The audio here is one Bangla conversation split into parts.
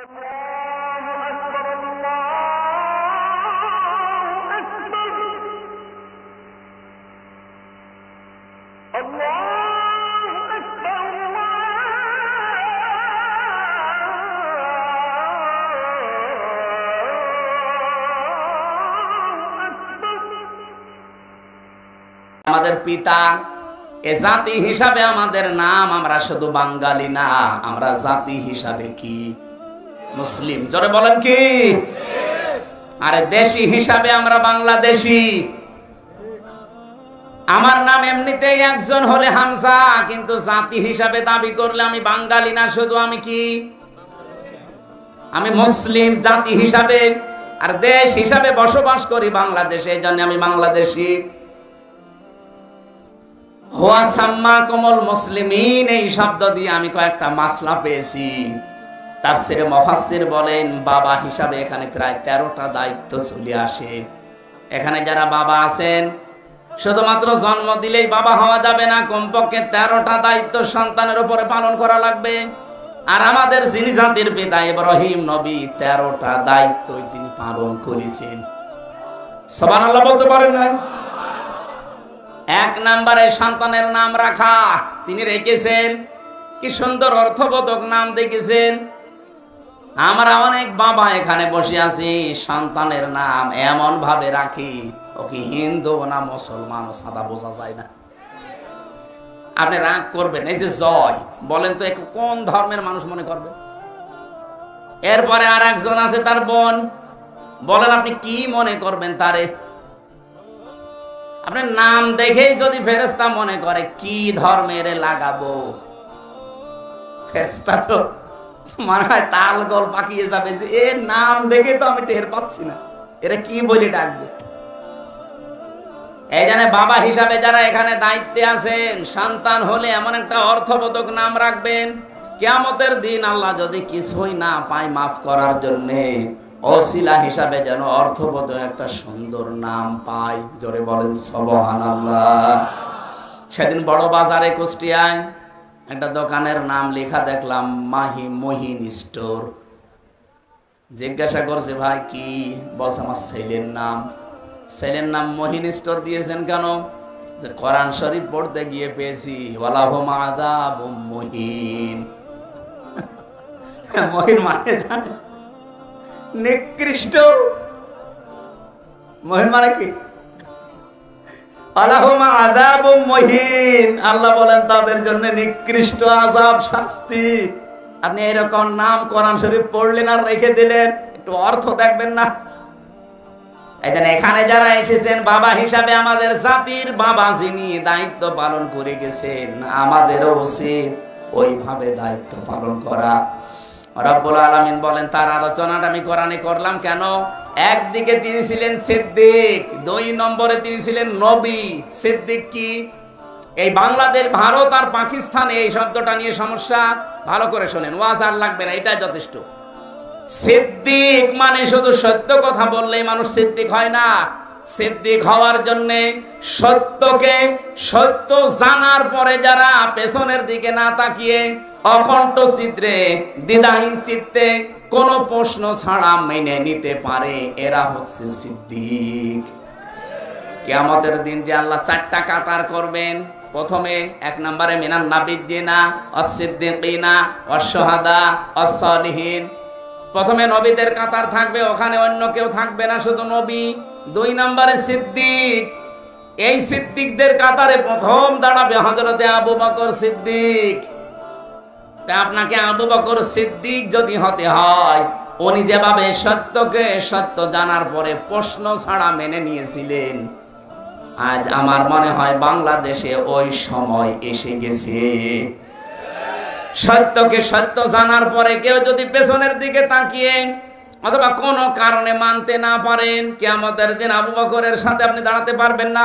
আমাদের পিতা এ জাতি হিসাবে আমাদের নাম, আমরা শুধু বাঙালি না, আমরা জাতি হিসাবে কি মুসলিম। জোরে বলেন কি? আরে দেশি হিসাবে আমরা বাংলাদেশি। আমার নাম এমনিতেই একজন হলে হামজা, কিন্তু জাতি হিসাবে দাবি করলে আমি বাঙালি না, শুধু আমি কি, আমি মুসলিম জাতি হিসাবে। আর দেশ হিসাবে বসবাস করি বাংলাদেশে, এই জন্য আমি বাংলাদেশি। হুয়া সাম্মাকুমুল মুসলিমিন, এই শব্দ দিয়ে আমি কয়েকটা মাসলা পেয়েছি। তাফসীরে মুফাসসির বলেন বাবা হিসাবে এখানে প্রায় 13টা দায়িত্ব চলে আসে। এখানে যারা বাবা আছেন, শুধুমাত্র জন্ম দিলেই বাবা হওয়া যাবে না, কমপক্ষে 13টা দায়িত্ব সন্তানের উপরে পালন করা লাগবে। আর আমাদের যিনি জাতির পিতা ইব্রাহিম নবী 13টা দায়িত্বই তিনি পালন করেছেন। সুবহানাল্লাহ বলতে পারেন না? 1 নম্বরে সন্তানের নাম রাখা তিনি রেখেছেন। কি সুন্দর অর্থবোধক নাম দেখেছেন। আমরা অনেক বাবা এখানে বসে আছি, সন্তানের নাম এমন ভাবে রাখি ও কি হিন্দু না মুসলমান ও সাদা বোঝা যায় না। আপনি রাগ করবেন, এই যে জয় বলেন তো কোন ধর্মের মানুষ মনে করবেন? এরপরে আর একজন আছে তার বোন, বলেন আপনি কি মনে করবেন তারে? আপনার নাম দেখেই যদি ফেরেশতা মনে করে কি ধর্মের লাগাবো, ফেরেশতা তো মনে হয় তাল গোল পাকিয়ে যাবে যে এর নাম দেখে তো আমি টের পাচ্ছি না এরা কি বলে ডাকবো। এই জন্য বাবা হিসাবে যারা এখানে দায়িত্বে আছেন, সন্তান হলে এমন একটা অর্থবোধক নাম রাখবেন, কিয়ামতের দিন আল্লাহ যদি কিছুই না পায় মাফ করার জন্যে, ওসিলা হিসাবে যেন অর্থবোধক একটা সুন্দর নাম পায়। জোরে বলেন সুবহানাল্লাহ। সেদিন বড় বাজারে কুষ্টিয়ায় একটা দোকানের নাম লেখা দেখলাম মহিন স্টোর। জিজ্ঞাসা করছে ভাই কি? বলছে আমার ছেলের নাম। ছেলের নাম মহিন স্টোর দিয়েছেন কেন? যে কোরআন শরীফ পড়তে গিয়ে পেয়েছি ওয়ালাহুম আযাবুম মুহিন। মহিন মানে জানে নিকৃষ্ট। মহিন মানে কি? আলাহুম আযাবুম মুহিন, আল্লাহ বলেন তাদের জন্য নিকৃষ্ট আযাব, শাস্তি। আপনি এরকম নাম কোরআন শরীফ পড়লেন আর রেখে দিলেন, একটু অর্থ দেখবেন না? এইজন্য এখানে যারা এসেছেন বাবা হিসাবে, আমাদের জাতির বাবা যিনি দায়িত্ব পালন করে গেছেন, আমাদেরও উচিত ওইভাবে দায়িত্ব পালন করা। রব্বুল আলামিন বলেন, তার আলোচনাটা আমি কোরআনে করলাম কেন? একদিকে তিনি ছিলেন সিদ্দিক, 2 নম্বরে তিনি ছিলেন নবী। সিদ্দিক কি? এই বাংলাদেশ, ভারত আর পাকিস্তানে এই শব্দটা নিয়ে সমস্যা, ভালো করে শোনেন, ওয়াজ আর লাগবে না, এটাই যথেষ্ট। সিদ্দিক মানে শুধু সত্য কথা বললেই মানুষ সিদ্দিক হয় না। সিদ্দিক হওয়ার জন্যে সত্যকে সত্য জানার পরে যারা পেছনের দিকে না তাকিয়ে অকণ্ঠ চিত্রে দ্বিধাহীন চিত্তে কোনো প্রশ্ন ছাড়া মেনে নিতে পারে, এরা হচ্ছে সিদ্দিক। কিয়ামতের দিন যে আল্লাহ 4টা কাতার করবেন, প্রথমে 1 নম্বরে মিনান নাবিয়্যিনা ওয়াস-সিদ্দিকিনা ওয়াস-শুহাদা ওয়াস-সালিহিন। প্রথমে নবীদের কাতার থাকবে, ওখানে অন্য কেউ থাকবে না, শুধু নবী। 2 নম্বরে সিদ্দিক, এই সিদ্দিকদের কাতারে প্রথম দাঁড়াবে হযরতে আবু বকর সিদ্দিক। তা আপনাকে আবু বকর সিদ্দিক যদি হতে হয়, উনি যেভাবে সত্যকে সত্য জানার পরে প্রশ্ন ছাড়া মেনে নিয়েছিলেন, আজ আমার মনে হয় বাংলাদেশে ওই সময় এসে গেছে। সত্যকে সত্য জানার পরে কেউ যদি পেছনের দিকে তাকিয়ে অথবা কোনো কারণে মানতে না পারেন, কিয়ামতের দিন আবু বকরের সাথে আপনি দাঁড়াতে পারবেন না।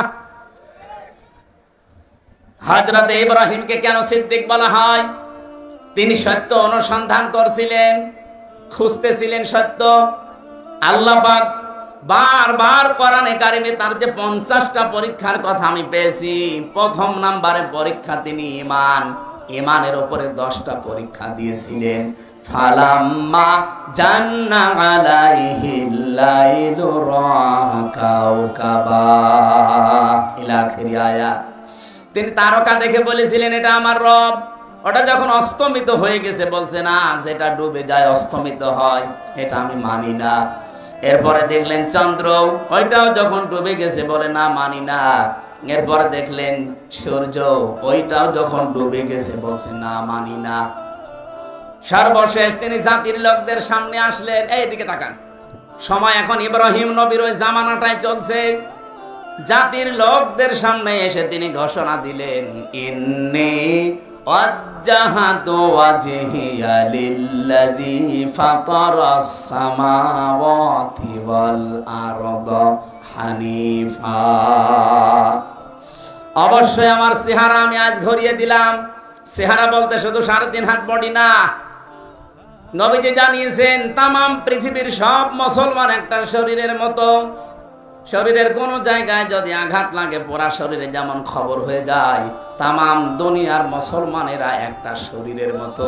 হযরত ইব্রাহিমকে কেন সিদ্দিক বলা হয়? তিনি সত্য অনুসন্ধান করছিলেন, খুঁজতেছিলেন সত্য। আল্লাহ পাক বারবার কোরআনে কারিমে তার যে 50টা পরীক্ষার কথা আমি পেয়েছি, প্রথম নম্বরে পরীক্ষা তিনি ঈমান, ঈমানের উপরে 10টা পরীক্ষা দিয়েছিলেন। ফালাম্মা জান্না আলাইহিল লাইলু রাকাউকাবা ইলা আখির আয়াত। তিনি তারকা দেখে বলেছিলেন এটা আমার রব। ওটা যখন অস্তমিত হয়ে গেছে বলছে না, যেটা ডুবে যায় অস্তমিত হয় এটা আমি মানি না। এরপরে দেখলেন চন্দ্র, ওইটাও যখন ডুবে গেছে বলে না মানি না। এরপরে দেখলেন সূর্য, ওইটাও যখন ডুবে গেছে বলছে না মানি না। সর্বশেষ তিনি জাতির লোকদের সামনে আসলেন। এইদিকে তাকান, সময় এখন ইব্রাহিম নবীর ওই জামানাটাই চলছে। জাতির লোকদের সামনে এসে তিনি ঘোষণা দিলেন, ইন্নী ওয়াজ্জাহাতু ওয়াজহিয়া লিল্লাযী ফাতারাস সামাওয়াতি ওয়াল আরদা হানিফা। অবশ্যই আমার চেহারা আমি আজ ঘুরিয়ে দিলাম। চেহারা বলতে শুধু 3.5 হাত বডি না। নবীজি জানিয়েছেন তামাম পৃথিবীর সব মুসলমান একটা শরীরের মতো। শরীরের কোন জায়গায় যদি আঘাত লাগে পুরা শরীরে যেমন খবর হয়ে যায়, তামাম দুনিয়ার মুসলমানেরা একটা শরীরের মতো।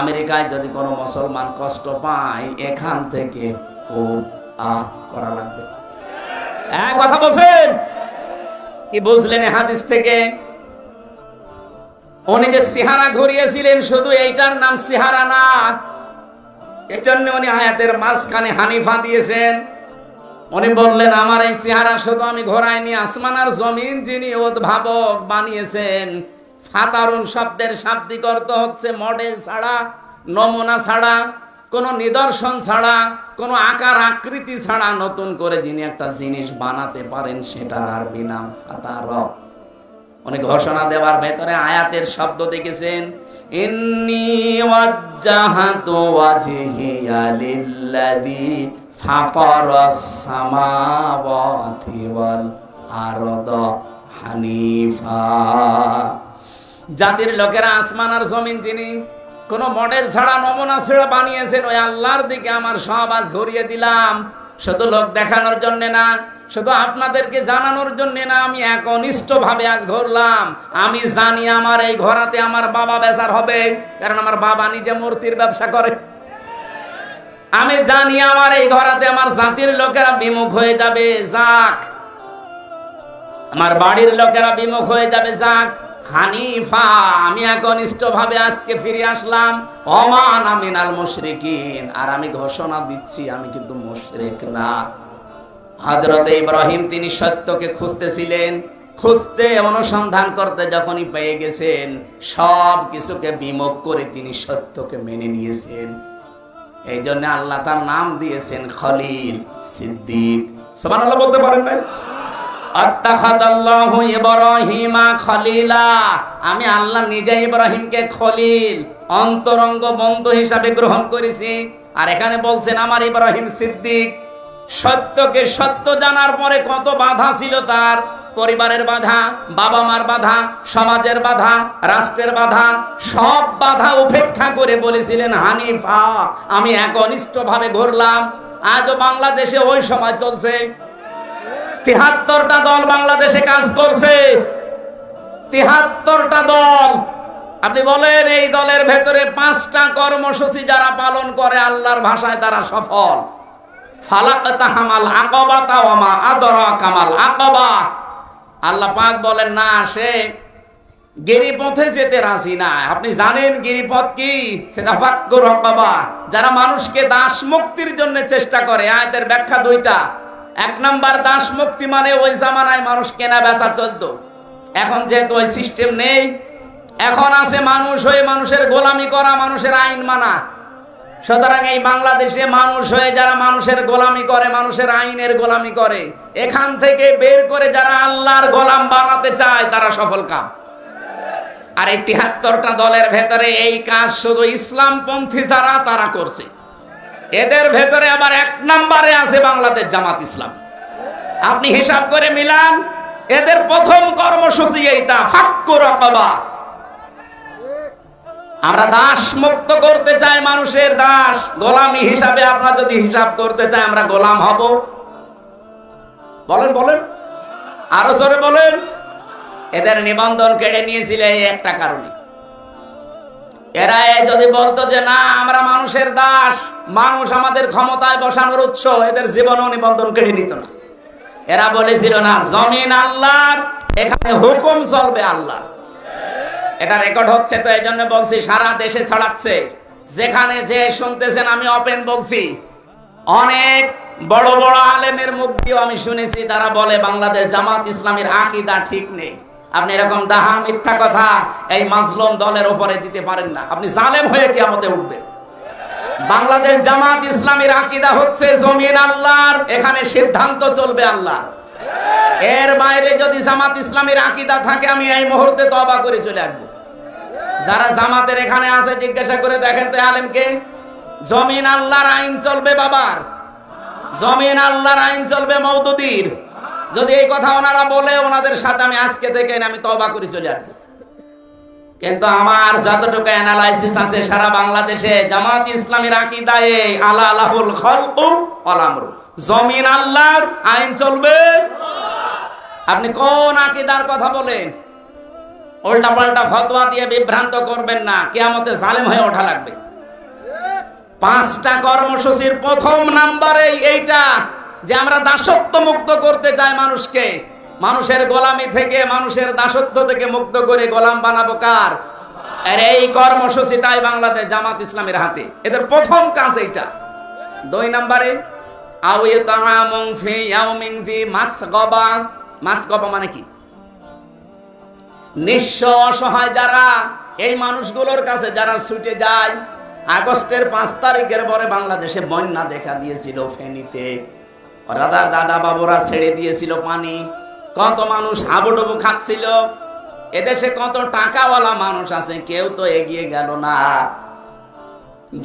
আমেরিকায় যদি কোনো মুসলমান কষ্ট পায়, এখান থেকে ও আ করা লাগবে। এক কথা বলছেন কি বুঝলেন হাদিস থেকে? উনি যে চেহারা ঘুরিয়েছিলেন শুধু এইটার নাম চেহারা না, এই জন্য উনি আয়াতের মাঝখানে হানিফা দিয়েছেন। উনি বললেন আমার এই চেহারা শুধু আমি ঘোরাইনি, আসমান আর জমিন যিনি উদ্ভাবক বানিয়েছেন। ফাতারুন শব্দের শাব্দিক অর্থ হচ্ছে মডেল ছাড়া, নমুনা ছাড়া, কোনো নিদর্শন ছাড়া, কোনো আকার আকৃতি ছাড়া নতুন করে যিনি একটা জিনিস বানাতে পারেন সেটার আরবি নাম ফাতার। উনি ঘোষণা দেওয়ার ভেতরে আয়াতের শব্দ দেখেছেন, ইন্নী ওয়াজ্জাহাতু ওয়াজহিয়া লিল্লাযী ফাতারাস সামাওয়াতি ওয়াল আরদা হানিফা। জাতির লোকেরা আসমান আর জমিন যিনি কোন মডেল ছাড়া নমুনা ছাড়া বানিয়েছেন, ওই আল্লাহর দিকে আমার সব আজ ঘুরিয়ে দিলাম। শুধু লোক দেখানোর জন্য না, শুধু আপনাদেরকে জানানোর জন্য না, আমি একনিষ্ঠ ভাবে আজ ঘুরলাম। আমি জানি আমার এই ঘোরাতে আমার বাবা বেজার হবে, কারণ আমার বাবা নিজে মূর্তির ব্যবসা করে। আমি জানি আমার এই ঘোরাতে আমার জাতির লোকেরা বিমুখ হয়ে যাবে, যাক। আমার বাড়ির লোকেরা বিমুখ হয়ে যাবে, যাক। হানিফা, আমি একনিষ্ঠ ভাবে আজকে ফিরে আসলাম। ওমান আমিনাল মুশরিকিন, আর আমি ঘোষণা দিচ্ছি আমি কিন্তু মুশরিক না। হযরত ইব্রাহিম তিনি সত্যকে খুঁজতেছিলেন, খুঁজতে অনুসন্ধান করতে যখনই পেয়ে গেছেন, সব কিছুকে বিমুখ করে তিনি সত্যকে মেনে নিয়েছেন। এই জন্য আল্লাহ তার নাম দিয়েছেন খলিল, সিদ্দিক। সুবহানাল্লাহ বলতে পারেন না? আত্তাখাদাল্লাহু ইব্রাহিমা খলিলা, আমি আল্লাহ নিজে ইব্রাহিমকে খলিল, অন্তরঙ্গ বন্ধু হিসাবে গ্রহণ করেছি। আর এখানে বলছেন আমার ইব্রাহিম সিদ্দিক। সত্যকে সত্য জানার পরে কত বাধা ছিল তার, পরিবারের বাধা, বাবা মার বাধা, সমাজের বাধা, রাষ্ট্রের বাধা, সব বাধা উপেক্ষা করে বলেছিলেন হানিফা, আমি একনিষ্ঠ ভাবে ঘুরলাম। আজও বাংলাদেশে ওই সময় চলছে। ৭৩টা দল বাংলাদেশে কাজ করছে, ৭৩টা দল। আপনি বলেন এই দলের ভেতরে 5টা কর্মসূচি যারা পালন করে আল্লাহর ভাষায় তারা সফল। ফালাকতাহামাল আকাবাতা ওয়া মা আদরাকা মাল আকাবা। আল্লাহ পাক বলেন না, সে গিরিপথে যেতে রাজি না। আপনি জানেন গিরিপথ কি? সেটা ফাক্কু রাকাবা। যারা মানুষকে দাস মুক্তির জন্য চেষ্টা করে। আয়াতের ব্যাখ্যা 2টা। 1 নাম্বার, দাস মুক্তি মানে ওই জামানায় মানুষ কেনা বেচা চলতো। এখন যেহেতু ওই সিস্টেম নেই, এখন আছে মানুষ হয়ে মানুষের গোলামি করা, মানুষের আইন মানা। সুতরাং এই বাংলাদেশে মানুষ হয়ে যারা মানুষের গোলামি করে, মানুষের আইনের গোলামি করে, এখান থেকে বের করে যারা আল্লাহর গোলাম বানাতে চায় তারা সফল কাম। আর এই ৭৩টা দলের ভেতরে এই কাজ শুধু ইসলামপন্থী যারা তারা করছে। এদের ভেতরে আবার 1 নম্বরে আছে বাংলাদেশ জামাত ইসলাম। আপনি হিসাব করে মিলান, এদের প্রথম কর্মসূচি এইটা, ফাক্কু রাকাবা। আমরা দাস মুক্ত করতে চাই, মানুষের দাস গোলামি হিসাবে। আপনারা যদি হিসাব করতে চাই আমরা গোলাম হব? বলেন বলেন, আরো জোরে বলেন। এদের নিবন্ধন কেড়ে নিয়েছিল এই একটা কারণে। এরা যদি বলতো যে না আমরা মানুষের দাস, মানুষ আমাদের ক্ষমতায় বসানোর উৎস, এদের জীবন নিবন্ধন কেড়ে নিত না। এরা বলেছিল না জমিন আল্লাহর, এখানে হুকুম চলবে আল্লাহ। এটা রেকর্ড হচ্ছে, তো এই জন্য বলছি সারা দেশে ছড়াচ্ছে। যেখানে যে শুনতেছেন আমি ওপেন বলছি, অনেক বড় বড় আলেমের মুখ দিয়েও আমি শুনেছি তারা বলে বাংলাদেশ জামাত ইসলামের আকীদা ঠিক নেই। আপনি এরকম ডাহা মিথ্যা কথা এই মাজলুম দলের উপরে দিতে পারেন না, আপনি জালেম হয়ে কিয়ামতে উঠবেন। বাংলাদেশ জামাত ইসলামের আকীদা হচ্ছে জমিন আল্লাহর, এখানে সিদ্ধান্ত চলবে আল্লাহ। এর বাইরে যদি জামাত ইসলামের আকীদা থাকে আমি এই মুহূর্তে তওবা করে চলে আসবো। যারা জামাতের এখানে আছে জিজ্ঞাসা করে দেখেন তো আলেমকে, জমিন আল্লাহর আইন চলবে বাবার, জমিন আল্লাহর আইন চলবে মওদুদির। যদি এই কথা ওনারা বলে, ওনাদের সাথে আমি আজকে থেকে আমি তওবা করে চলে আসবো। কিন্তু আমার যতটুকু অ্যানালাইসিস আছে সারা বাংলাদেশে জামাত ইসলামের আকীদায়ে আলা আলাহুল খালকু ওয়াল আমরু, জমিন আল্লাহর, আইন চলবে। আপনি কোন আকীদার কথা বলেন? উল্টা পাল্টা ফতোয়া দিয়ে বিভ্রান্ত করবেন না, কিয়ামতে জালেম হয়ে ওঠা লাগবে। 5টা কর্মসূচির প্রথম নাম্বারে এইটা যে আমরা দাসত্ব মুক্ত করতে চাই মানুষকে, মানুষের গোলামি থেকে, মানুষের দাসত্ব থেকে মুক্ত করে গোলাম বানাবো কার? আর এই কর্মসূচিটাই বাংলাদেশ জামাত ইসলামের হাতে, এদের প্রথম কাজ এইটা। 2 নম্বরে আওয়াতামুন ফি ইয়াউমিন ফি মাসগাবা। মাসগাবা মানে কি? নিঃস্ব অসহায় যারা, এই মানুষগুলোর কাছে যারা ছুটে যায়। আগস্টের 5 তারিখের পরে বাংলাদেশে বন্যা দেখা দিয়েছিল ফেনীতে, দাদা বাবুরা ছেড়ে দিয়েছিল পানি, কত মানুষ হাবুডুবু খাচ্ছিল। এদেশে কত টাকাওয়ালা মানুষ আছে, কেউ তো এগিয়ে গেল না।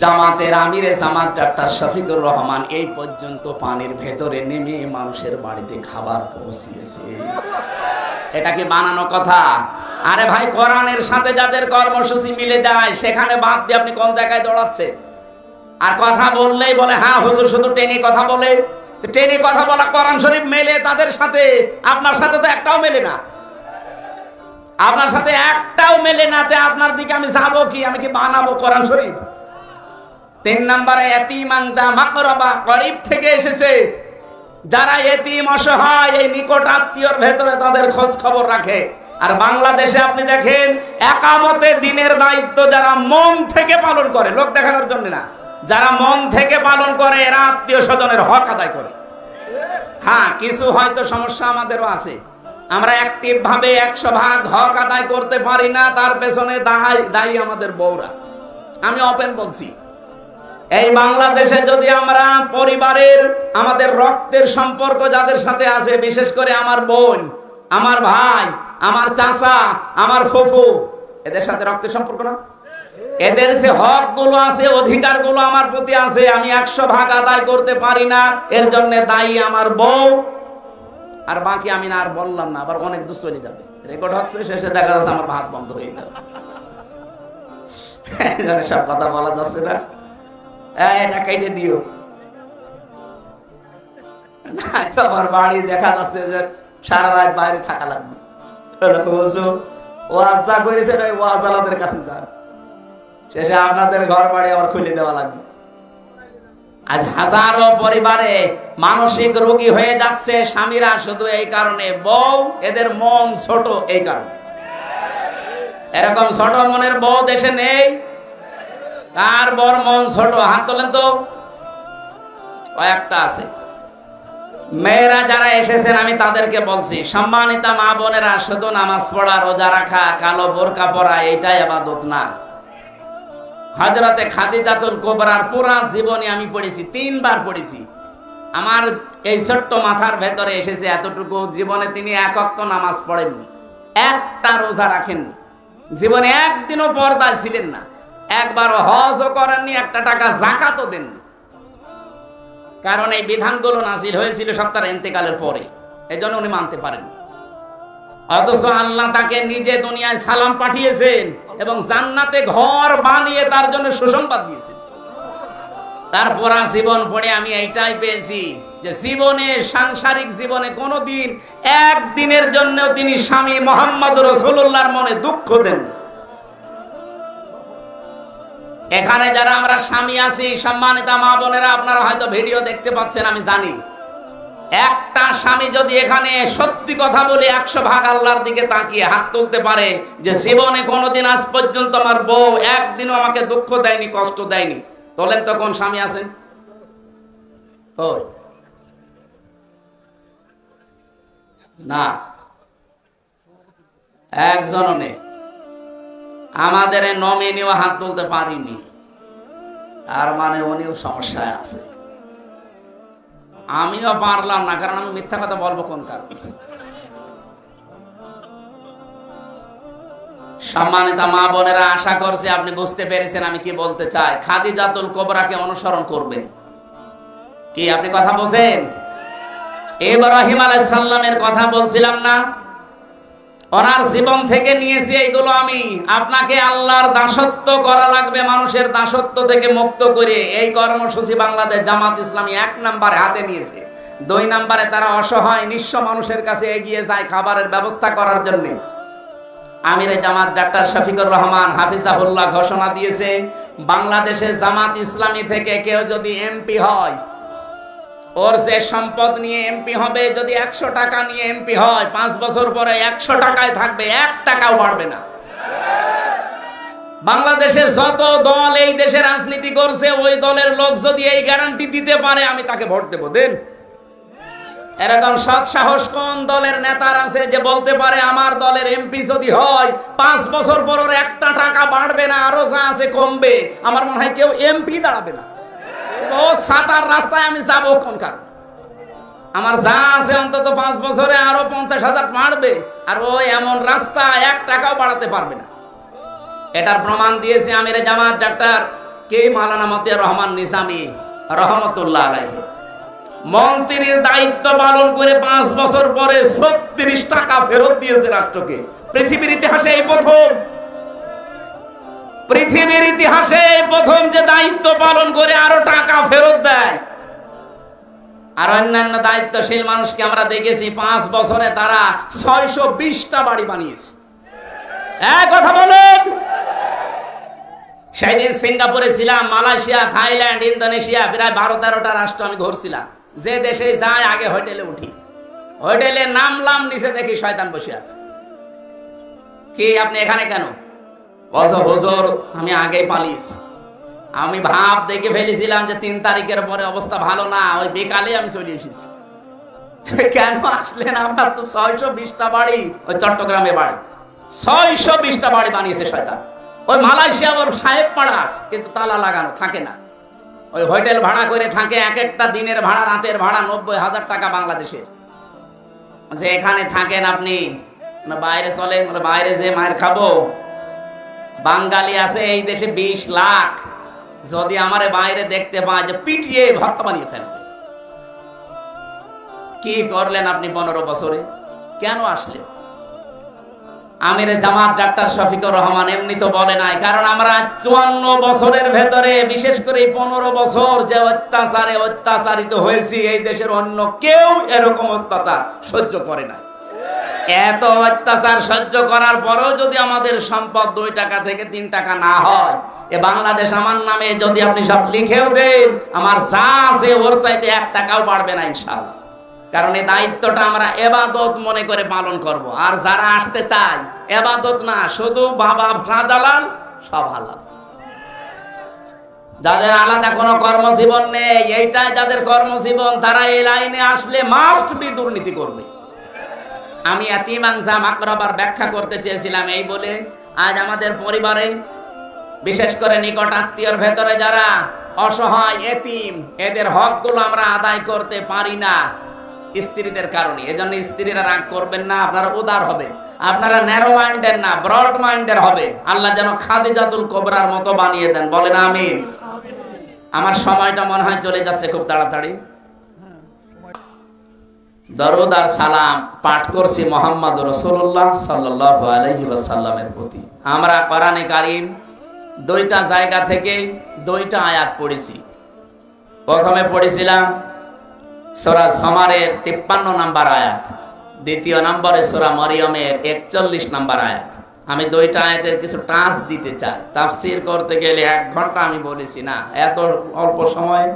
জামাতের আমিরে জামাত ডাক্তার শফিকুর রহমান এই পর্যন্ত পানির ভেতরে নেমে মানুষের বাড়িতে খাবার পৌঁছিয়েছে। এটা কি বানানো কথা? আরে ভাই, কোরআনের সাথে যাদের কর্মসূচি মিলে যায় সেখানে বাদ দিয়ে আপনি কোন জায়গায় দৌড়াচ্ছে? আর কথা বললেই বলে হ্যাঁ হুজুর শুধু টেনে কথা বলে। টেনে কথা বলা কোরআন শরীফ মেলে তাদের সাথে, আপনার সাথে তো একটাও মেলে না। আপনার সাথে একটাও মেলে না, তে আপনার দিকে আমি যাবো কি? আমি কি বানাবো কোরআন শরীফ? 3 নম্বরে ইয়াতীমান দা মাকরাবা, গরীব থেকে এসেছে। যারা এতিম অসহায়, এই নিকট আত্মীয়র ভেতরে তাদের খোঁজ খবর রাখে। আর বাংলাদেশে আপনি দেখেন একামতে দিনের দায়িত্ব যারা মন থেকে পালন করে, লোক দেখানোর জন্য না, যারা মন থেকে পালন করে এরা আত্মীয় স্বজনের হক আদায় করে। হ্যাঁ, কিছু হয়তো সমস্যা আমাদেরও আছে, আমরা অ্যাক্টিভ ভাবে 100% হক আদায় করতে পারি না, তার পেছনে দায়ী আমাদের বউরা। আমি ওপেন বলছি, এই বাংলাদেশে যদি আমরা পরিবারের আমাদের রক্তের সম্পর্ক যাদের সাথে আছে, বিশেষ করে আমার বোন, আমার ভাই, আমার চাচা, আমার ফুফু, এদের সাথে রক্তের সম্পর্ক না, এদের যে হক গুলো আছে, অধিকার গুলো আমার প্রতি আছে, আমি 100% আদায় করতে পারি না, এর জন্য দায়ী আমার বউ। আর বাকি আমি না আর বললাম না, আবার অনেক দূর চলে যাবে, রেকর্ড হচ্ছে, শেষে দেখা যাচ্ছে আমার ভাত বন্ধ হয়ে যাবে। সব কথা বলা যাচ্ছে না, এটা কেটে দিও। আমার বাড়ি দেখা যাচ্ছে যে সারা রাত বাইরে থাকা লাগবে, ওয়াজ যা করেছে ওয়াজ আলাদের কাছে যান, শেষে আপনাদের ঘর বাড়ি আবার খুলে দেওয়া লাগবে। আজ হাজারো পরিবারে মানসিক রোগী হয়ে যাচ্ছে স্বামীরা, শুধু এই কারণে, বউ এদের মন ছোট এই কারণে। এরকম ছোট মনের বউ দেশে নেই। কার বর মন ছোট? হাত তোলেন তো, কয়েকটা আছে। মেয়েরা যারা এসেছেন আমি তাদেরকে বলছি, সম্মানিতা মা বোনেরা, শুধু নামাজ পড়া, রোজা রাখা, কালো বোরকা পরা এইটাই ইবাদত না। হযরতে খাদিজাতুল কুবরার পুরা জীবনী আমি পড়েছি, 3 বার পড়েছি। আমার এই ছোট্ট মাথার ভেতরে এসেছে এতটুকু, জীবনে তিনি 1 ওয়াক্ত নামাজ পড়েননি, একটা রোজা রাখেননি, জীবনে একদিনও পর্দায় ছিলেন না, একবারও হজও করেননি, 1 টাকা যাকাতও দেননি। কারণ এই বিধানগুলো নাযিল হয়েছিল সব তার ইন্তেকালের পরে, এজন্য উনি মানতে পারেন। অথচ আল্লাহ তাকে নিজে দুনিয়ায় সালাম পাঠিয়েছেন এবং জান্নাতে ঘর বানিয়ে তার জন্য সুসংবাদ দিয়েছেন। তারপর জীবন পড়ে আমি এইটাই পেয়েছি যে জীবনে, সাংসারিক জীবনে কোনোদিন একদিনের জন্য তিনি স্বামী মুহাম্মদ রাসূলুল্লাহর মনে দুঃখ দেননি। এখানে যারা আমরা স্বামী আছি, সম্মানিত মা বোনেরা, আপনারা হয়তো ভিডিও দেখতে পাচ্ছেন, আমি জানি। একটা স্বামী যদি এখানে সত্যি কথা বলে 100 ভাগ আল্লাহর দিকে তাকিয়ে হাত তুলতে পারে যে জীবনে কোনোদিন আজ পর্যন্ত আমার বউ একদিনও আমাকে দুঃখ দেয়নি, কষ্ট দেয়নি, তোলেন তো কোন স্বামী আছেন? না, একজনও নেই। আমাদের নমিনিও হাত তুলতে পারিনি, তার মানে উনিও সমস্যায় আছে। আমিও পারলাম না, কারণ আমি মিথ্যা কথা বলবো কোন কারণে? সম্মানিত মা বোনেরা, আশা করছি আপনি বুঝতে পেরেছেন আমি কি বলতে চাই। খাদিজাতুল কুবরাকে অনুসরণ করবেন। কি আপনি কথা বলছেন? ইব্রাহিম আলাইহিস সালামের কথা বলছিলাম না? ওনার জীবন থেকে নিয়েছি এইগুলো আমি। আপনাকে আল্লাহর দাসত্ব করা লাগবে, মানুষের দাসত্ব থেকে মুক্ত করে। এই কর্মসূচি বাংলাদেশ জামাত ইসলামী 1 নম্বরে হাতে নিয়েছে। 2 নম্বরে তারা অসহায় নিঃস্ব মানুষের কাছে এগিয়ে যায় খাবারের ব্যবস্থা করার জন্য। আমিরে জামাত ডাক্তার শফিকুর রহমান হাফিজাহুল্লাহ ঘোষণা দিয়েছে, বাংলাদেশে জামাত ইসলামী থেকে কেউ যদি এমপি হয়, ওর যে সম্পদ নিয়ে এমপি হবে, যদি 100 টাকা নিয়ে এমপি হয়, 5 বছর পরে 100 টাকায় থাকবে, 1 টাকাও বাড়বে না। বাংলাদেশে যত দল এই দেশে রাজনীতি করছে, ওই দলের লোক যদি এই গ্যারান্টি দিতে পারে, আমি তাকে ভোট দেব। দেন। এরকম সৎ সাহস কোন দলের নেতার আছে যে বলতে পারে আমার দলের এমপি যদি হয় 5 বছর পর ওর 1 টাকা বাড়বে না, আরো যা আছে কমবে? আমার মনে হয় কেউ এমপি দাঁড়াবে না। ও সাতার রাস্তায় আমি যাবো কোন কারণে? আমার যা আছে অন্তত 5 বছরে আরো 50,000 বাড়বে, আর ওই এমন রাস্তা 1 টাকাও বাড়াতে পারবে না। এটার প্রমাণ দিয়েছে আমিরে জামাত ডাক্তার কে মাওলানা মতিয়ার রহমান নিজামী রহমতুল্লাহ আলাইহি। মন্ত্রীর দায়িত্ব পালন করে 5 বছর পরে 36 টাকা ফেরত দিয়েছে রাষ্ট্রকে। পৃথিবীর ইতিহাসে এই প্রথম, পৃথিবীর ইতিহাসে এই প্রথম যে দায়িত্ব পালন করে আরো টাকা ফেরত দেয়। আর অন্যান্য দায়িত্বশীল মানুষকে আমরা দেখেছি 5 বছরে তারা 620টা বাড়ি বানিয়েছে। এক কথা বলেন। সেদিন সিঙ্গাপুরে ছিলাম, মালয়েশিয়া, থাইল্যান্ড, ইন্দোনেশিয়া, প্রায় 12-13টা রাষ্ট্র আমি ঘুরছিলাম। যে দেশে যাই আগে হোটেলে উঠি, হোটেলে নামলাম, নিচে দেখি শয়তান বসে আছে। কি আপনি এখানে কেন? হুজুর আমি আগেই পালিয়েছি। আমি ভাব দেখে ফেলেছিলাম যে 3 তারিখের পরে অবস্থা ভালো না, ওই বিকালে আমি চলে এসেছি। কেন আসলেন? আপনার তো 620টা বাড়ি, ওই চট্টগ্রামে বাড়ি, 620টা বাড়ি বানিয়েছে শয়তান। ওই মালয়েশিয়া ওর সাহেব পাড়া আছে, কিন্তু তালা লাগানো থাকে না। ওই হোটেল ভাড়া করে থাকে, এক একটা দিনের ভাড়া, রাতের ভাড়া 90,000 টাকা বাংলাদেশের। যে এখানে থাকেন আপনি, বাইরে চলেন, বাইরে যে মায়ের খাবো। বাঙালি আছে এই দেশে 20 লাখ, যদি আমারে বাইরে দেখতে পায় যে পিটিয়ে ভর্তা বানিয়ে ফেলবে। কি করলেন আপনি 15 বছরে? কেন আসলেন? আমিরে জামাত ডাক্তার শফিকুর রহমান এমনি তো বলে নাই, কারণ আমরা 54 বছরের ভেতরে, বিশেষ করে 15 বছর যে অত্যাচারে অত্যাচারিত হয়েছি, এই দেশের অন্য কেউ এরকম অত্যাচার সহ্য করে না। এত অত্যাচার সহ্য করার পরেও যদি আমাদের সম্পদ 2 টাকা থেকে 3 টাকা না হয়, এ বাংলাদেশ আমার নামে যদি আপনি সব লিখেও দেন, আমার যা আছে ওর চাইতে 1 টাকাও বাড়বে না ইনশাআল্লাহ। কারণ এই দায়িত্বটা আমরা ইবাদত মনে করে পালন করব। আর যারা আসতে চায়, ইবাদত না, শুধু বাবা শাহজালাল সব হালাল। যাদের আলাদা কোনো কর্মজীবন নেই, এইটাই যাদের কর্মজীবন, তারা এই লাইনে আসলে মাস্ট বি দুর্নীতি করবে। আমি ইয়াতীম আনজাম আকরাবার ব্যাখ্যা করতে চেয়েছিলাম এই বলে, আজ আমাদের পরিবারে, বিশেষ করে নিকট আত্মীয়র ভেতরে যারা অসহায় এতিম, এদের হকগুলো আমরা আদায় করতে পারি না স্ত্রীদের কারণে। এজন্য স্ত্রীরা রাগ করবেন না, আপনারা উদার হবে, আপনারা ন্যারো মাইন্ডের না ব্রড মাইন্ডের হবে। আল্লাহ যেন খাদিজাতুল কুবরার মতো বানিয়ে দেন, বলেন আমিন। আমার সময়টা মনে হয় চলে যাচ্ছে খুব তাড়াতাড়ি। দরুদ আর সালাম পাঠ করছি মুহাম্মদ রাসূলুল্লাহ সাল্লাল্লাহু আলাইহি ওয়াসাল্লামের প্রতি। আমরা কোরআনে কারীম 2টা জায়গা থেকে 2টা আয়াত পড়েছি। প্রথমে পড়েছিলাম সূরা সমারের 53 নম্বর আয়াত, দ্বিতীয় নম্বরে সূরা মরিয়মের 41 নম্বর আয়াত। আমি 2টা আয়াতের কিছু টাচ দিতে চাই। তাফসীর করতে গেলে 1 ঘন্টা আমি বলেছি না, এত অল্প সময়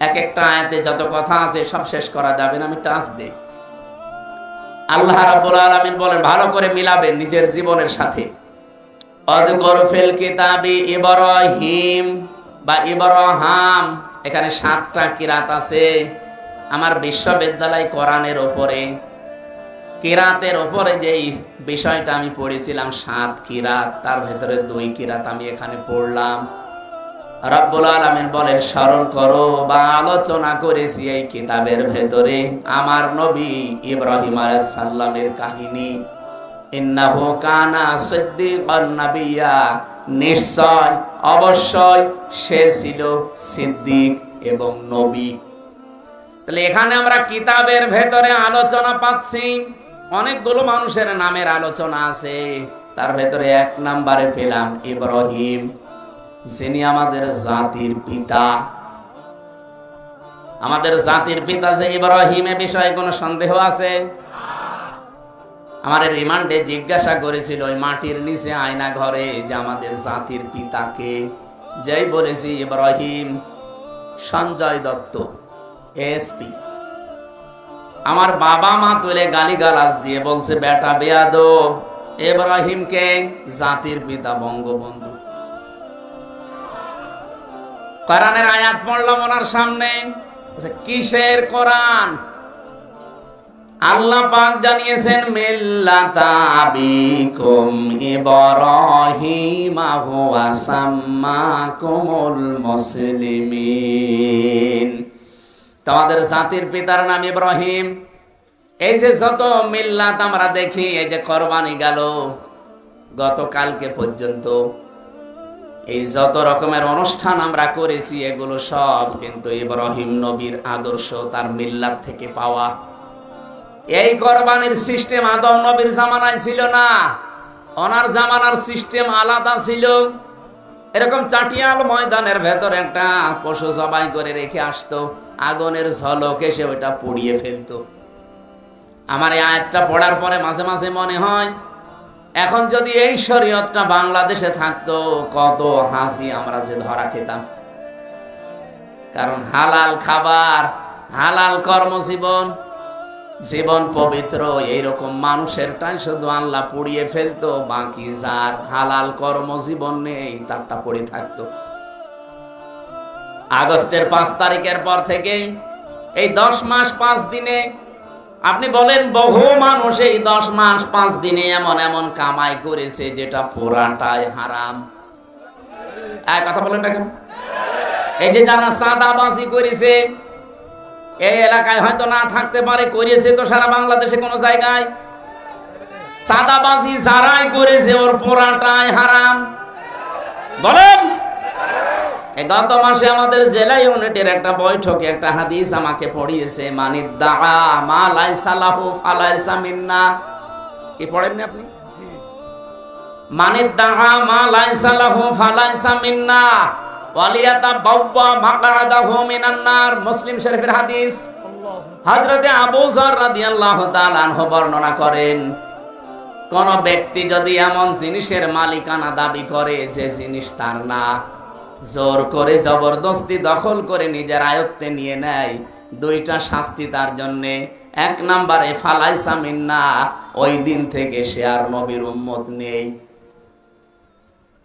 এক একটা আয়াতে যত কথা আছে সব শেষ করা যাবে না, আমি টাচ দেই। আল্লাহ রাব্বুল আলামিন বলেন, ভালো করে মিলাবেন নিজের জীবনের সাথে। আযকুর ফিল কিতাবি ইব্রাহিম বা ইব্রাহাম, এখানে 7টা কিরাত আছে। আমার বিশ্ববিদ্যালয় কোরআনের উপরে কিরাতের উপরে যে বিষয়টা আমি পড়েছিলাম 7 কিরাত, তার ভেতরে 2 কিরাত আমি এখানে পড়লাম। রব্বুল আলামিন বলেন, স্মরণ করো বা আলোচনা করেছি এই কিতাবের ভেতরে আমার নবী ইব্রাহিম আলাইহিস সালামের কাহিনী। ইন্নাহু কানা সিদ্দিকান নাবিয়্যা, নিশ্চয় অবশ্যই সে ছিল সিদ্দিক এবং নবী। তাহলে এখানে আমরা কিতাবের ভেতরে আলোচনা পাচ্ছি, অনেকগুলো মানুষের নামের আলোচনা আছে, তার ভেতরে 1 নম্বরে পেলাম ইব্রাহিম, যিনি আমাদের জাতির পিতা। আমাদের জাতির পিতা যে ইব্রাহিম, এ বিষয়ে কোনো সন্দেহ আছে? আমার রিমান্ডে জিজ্ঞাসা করেছিল ওই মাটির নিচে আয়না ঘরে যে আমাদের জাতির পিতাকে, যেই বলেছি ইব্রাহিম, সঞ্জয় দত্ত এসপি, আমার বাবা মা তুলে গালিগালাজ দিয়ে বলছে, বেটা বেয়াদব, ইব্রাহিমকে জাতির পিতা বঙ্গবন্ধু। কোরআনের আয়াত পড়লাম ওনার সামনে, কিসের কোরআন? আল্লাহ পাক জানিয়েছেন, মিল্লাতা আবিকুম ইব্রাহিম হুয়া সাম্মাকুমুল মুসলিমিন, তোমাদের জাতির পিতার নাম ইব্রাহিম। এই যে যত মিল্লাত আমরা দেখি, এই যে কোরবানি গেল গতকালকে পর্যন্ত, এই যত রকমের অনুষ্ঠান আমরা করেছি, এগুলো সব কিন্তু ইব্রাহিম নবীর আদর্শ, তার মিল্লাত থেকে পাওয়া। এই কোরবানির সিস্টেম আদম নবীর জামানায় ছিল না, ওনার জামানার সিস্টেম আলাদা ছিল। এরকম চাটিয়াল ময়দানের ভেতর একটা পশু জবাই করে রেখে আসতো, আগুনের ঝলক এসে ওইটা পুড়িয়ে ফেলতো। আমার এই আয়াতটা পড়ার পরে মাঝে মাঝে মনে হয়, এখন যদি এই শরীয়তটা বাংলাদেশে থাকতো, কত হাসি আমরা যে ধরা খেতাম। কারণ হালাল খাবার, হালাল কর্মজীবন, জীবন পবিত্র, এইরকম মানুষেরটাই শুধু আল্লাহ পুড়িয়ে ফেলতো, বাকি যার হালাল কর্মজীবন নেই তারটা পড়ে থাকতো। আগস্টের 5 তারিখের পর থেকে এই 10 মাস 5 দিনে আপনি বলেন, বহু মানুষ এই 10 মাস 5 দিনে এমন এমন কামাই করেছে যেটা পুরাটাই হারাম। এক কথা বলেন না কেন? এই যে যারা সাদাবাজি করেছে, এই এলাকায় হয়তো না থাকতে পারে, করেছে তো সারা বাংলাদেশে কোন জায়গায়। সাদাবাজি যারাই করেছে ওর পুরাটাই হারাম। বলেন, গত মাসে আমাদের জেলা ইউনিটের একটা বৈঠকে একটা হাদিস আমাকে পড়িয়েছে, মানিদ্দা মা লাইসা লাহু ফালাইসা মিন্না। কি পড়েননি আপনি? মানিদ্দা মা লাইসা লাহু ফালাইসা মিন্না ওয়ালিয়াতাবাওয়া মাকআদাহু মিনান নার, মুসলিম শরীফের হাদিস। হযরতে আবু যর রাদিয়াল্লাহু তাআলা আনহু বর্ণনা করেন, কোন ব্যক্তি যদি এমন জিনিসের মালিকানা দাবি করে যে জিনিস তার না, জোর করে জবরদস্তি দখল করে নিজের আয়ত্তে নিয়ে নেয়, 2টা শাস্তি তার জন্য। 1 নম্বরে ফালাইসা মিন্না, ওই দিন থেকে সে আর নবীর উম্মত নেই।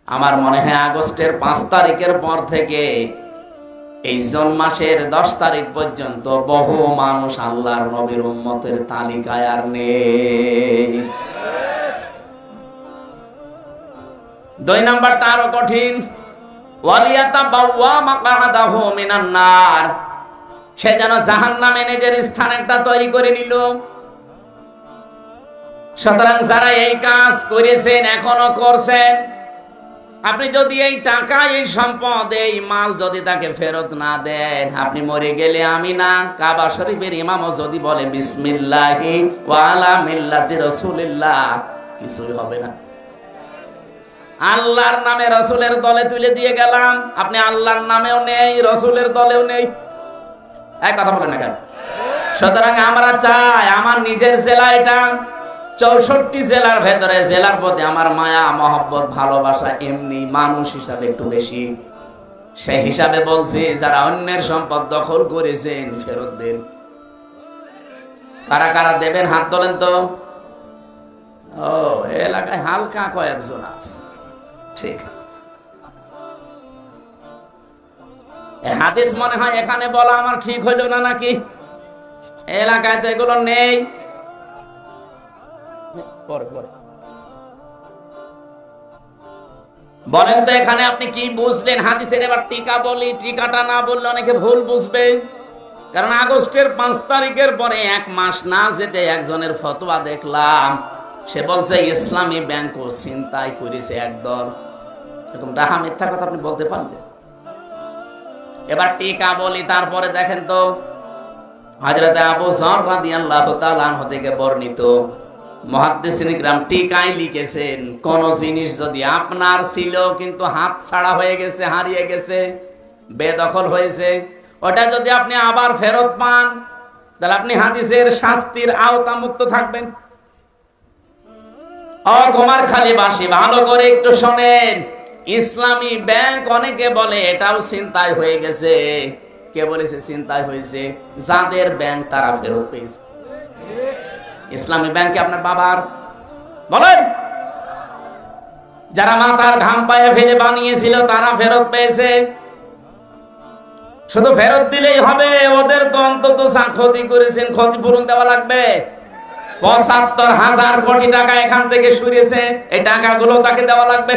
আমার মনে হয় আগস্টের 5 তারিখের পর থেকে এই জুন মাসের 10 তারিখ পর্যন্ত বহু মানুষ আল্লাহর নবীর উম্মতের তালিকায় আর নেই। 2 নাম্বারটা আরো কঠিন, ওয়ালিয়াতাবাওয়া মাকআদাহু মিনান নার, সে যেন জাহান্নামে নিজের স্থান একটা তৈরি করে নিল। সুতরাং যারা এই কাজ করেছেন, এখনো করছেন, আপনি যদি এই টাকা, এই সম্পদ, এই মাল যদি তাকে ফেরত না দেন, আপনি মরে গেলে আমি না, কাবা শরীফের ইমামও যদি বলে বিসমিল্লাহি ওয়া আলা মিল্লাতি রাসূলিল্লাহ, কিছুই হবে না। আল্লাহর নামে রাসূলের দলে তুলে দিয়ে গেলাম, আপনি আল্লাহর নামেও নেই, রাসূলের দলেও নেই। এক কথা বলেন না কেন? সুতরাং আমরা চাই আমার নিজের জেলা এটা, 64 জেলার ভেতরে জেলার প্রতি আমার মায়া মহব্বত ভালোবাসা এমনি মানুষ হিসাবে একটু বেশি। সেই হিসাবে বলছি, যারা অন্যের সম্পদ দখল করেছেন ফেরত দেন। কারা কারা দেবেন হাত তোলেন তো। ও, এলাকায় হালকা কয়েকজন আছে, ঠিক। হাদিস মনে হয় এখানে বলা আমার ঠিক হইল না নাকি? এলাকায় তো এগুলো নেই। বলেন তো এখানে আপনি কি বুঝলেন হাদিসের? এবার টিকা বলি, টিকাটা না বললে অনেকে ভুল বুঝবে। কারণ আগস্টের 5 তারিখের পরে 1 মাস না যেতে একজনের ফতোয়া দেখলাম, সে বলছে ইসলামী ব্যাংকও ছিনতাই করেছে একদল। এরকম ডাহা মিথ্যা কথা আপনি বলতে পারবেন? এবার টিকা বলি, তারপরে দেখেন তো হযরত আবু যর রাদিয়াল্লাহু তাআলা আনহু থেকে বর্ণিত মুহাদ্দিসিন ইকরাম টিকায় লিখেছেন, কোন জিনিস যদি আপনার ছিল কিন্তু হাত ছাড়া হয়ে গেছে, হারিয়ে গেছে, বেদখল হয়েছে, ওটা যদি আপনি আবার ফেরত পান তাহলে আপনি হাদিসের শাস্তির আওতা মুক্ত থাকবেন। কুমারখালীবাসী ভালো করে একটু শোনেন, ইসলামী ব্যাংক অনেকে বলে এটাও ছিনতাই হয়ে গেছে। কে বলেছে ছিনতাই হয়েছে? যাদের ব্যাংক তারা ফেরত পেয়েছে। ইসলামী ব্যাংকে আপনার বাবার বলেন, যারা মাথার ঘাম পায়ে ফেলে বানিয়েছিল তারা ফেরত পেয়েছে। শুধু ফেরত দিলেই হবে? ওদের তো অন্তত যা ক্ষতি করেছেন ক্ষতিপূরণ দেওয়া লাগবে। ৭৫,০০০ কোটি টাকা এখান থেকে সরিয়েছে, এই টাকাগুলো তাকে দেওয়া লাগবে।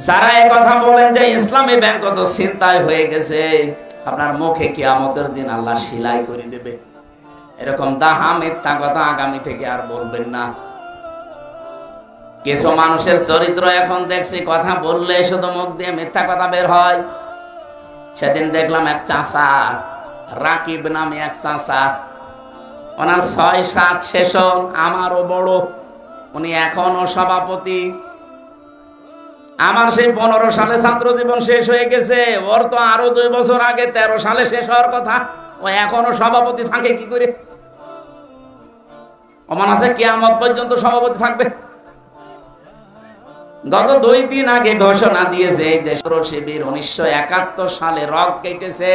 যারা এই কথা বলেন যে ইসলামী ব্যাংক তো ছিনতাই হয়ে গেছে, আপনার মুখে কিয়ামতের দিন আল্লাহ সেলাই করে দেবে। এরকম দাহা মিথ্যা কথা আগামী থেকে আর বলবেন না। কিছু মানুষের চরিত্র এখন দেখছি, কথা বললে শুধু মুখ দিয়ে মিথ্যা কথা বের হয়। সেদিন দেখলাম এক চাচা, রাকিব নামে এক চাচা, ওনার ৬-৭ সেশন, আমারও বড়, উনি এখনো সভাপতি। আমার সেই 15 সালে ছাত্র জীবন শেষ হয়ে গেছে, ওর তো আরো 2 বছর আগে 13 সালে শেষ হওয়ার কথা। ও এখনো সভাপতি থাকে কি করে? ওমান আছে কিয়ামত পর্যন্ত সভাপতি থাকবে। গত 2 দিন আগে ঘোষণা দিয়েছে এই দেশ শিবির 1971 সালে রক কেটেছে।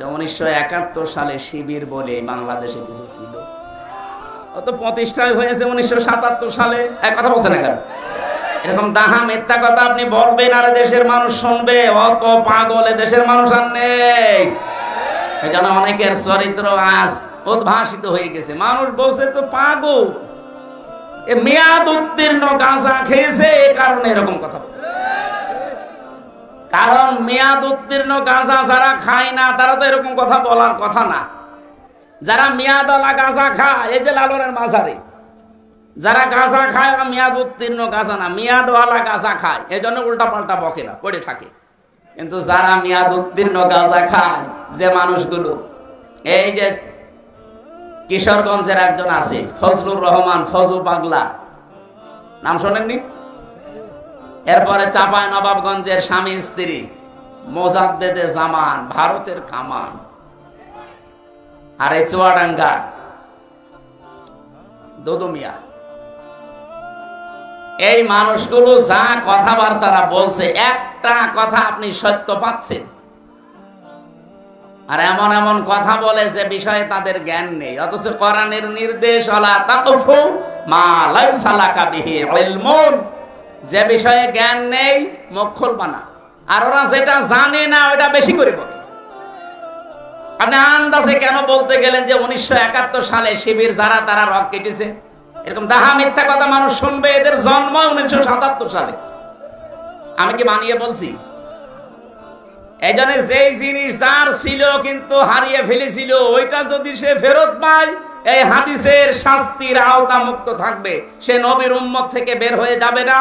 1971 সালে শিবির বলে বাংলাদেশে কিছু ছিল, ও তো প্রতিষ্ঠা হয়েছে 1977 সালে। এক কথা বলছে না কেন? এরকম দাহা মিথ্যা কথা আপনি বলবেন আর দেশের মানুষ শুনবে? অত পাগল দেশের মানুষ আর নেই। এই জন্য অনেকের চরিত্র আজ উদ্ভাসিত হয়ে গেছে। মানুষ বলছে তো পাগল, এ মেয়াদ উত্তীর্ণ গাঁজা খেয়েছে, এ কারণে এরকম কথা। কারণ মেয়াদ উত্তীর্ণ গাঁজা যারা খায় না তারা তো এরকম কথা বলার কথা না। যারা মেয়াদওয়ালা গাঁজা খায়, এই যে লালনের মাঝারে যারা গাঁজা খায় ওরা মেয়াদ উত্তীর্ণ গাঁজা না, মেয়াদওয়ালা গাঁজা খায়, এই জন্য উল্টা পাল্টা বকে না, পড়ে থাকে। কিন্তু যারা মেয়াদ উত্তীর্ণ গাঁজা খায়, যে মানুষগুলো, এই যে কিশোরগঞ্জের একজন আছে ফজলুর রহমান, ফজু পাগলা, নাম শোনেননি? এরপরে চাঁপাই নবাবগঞ্জের স্বামী স্ত্রী মোজাদ্দেদে জামান, ভারতের কামান, আর এই চুয়াডাঙ্গা দোদমিয়া। এই মানুষগুলো যা কথাবার্তারা বলছে, একটা কথা আপনি সত্য পাচ্ছেন, আর এমন এমন কথা বলে যে বিষয়ে তাদের জ্ঞান নেই। অথচ কোরআনের নির্দেশ ওয়ালা তাকফু মা লাইসা লাকা বিহি ইলমুন, যে বিষয়ে জ্ঞান নেই মুখ খুলবা না। আর ওরা যেটা জানে না ওটা বেশি করে বলে। আপনি আন্দাজে কেন বলতে গেলেন যে 1971 সালে শিবির যারা তারা রক কেটেছে? এরকম দাহা মিথ্যা কথা মানুষ শুনবে। এদের জন্ম 1977 সালে। আমি কি বানিয়ে বলছি? এই জন্য যেই জিনিস যার ছিল কিন্তু হারিয়ে ফেলেছিল, ওইটা যদি সে ফেরত পায় এই হাদিসের শাস্তির আওতা মুক্ত থাকবে। সে নবীর উম্মত থেকে বের হয়ে যাবে না,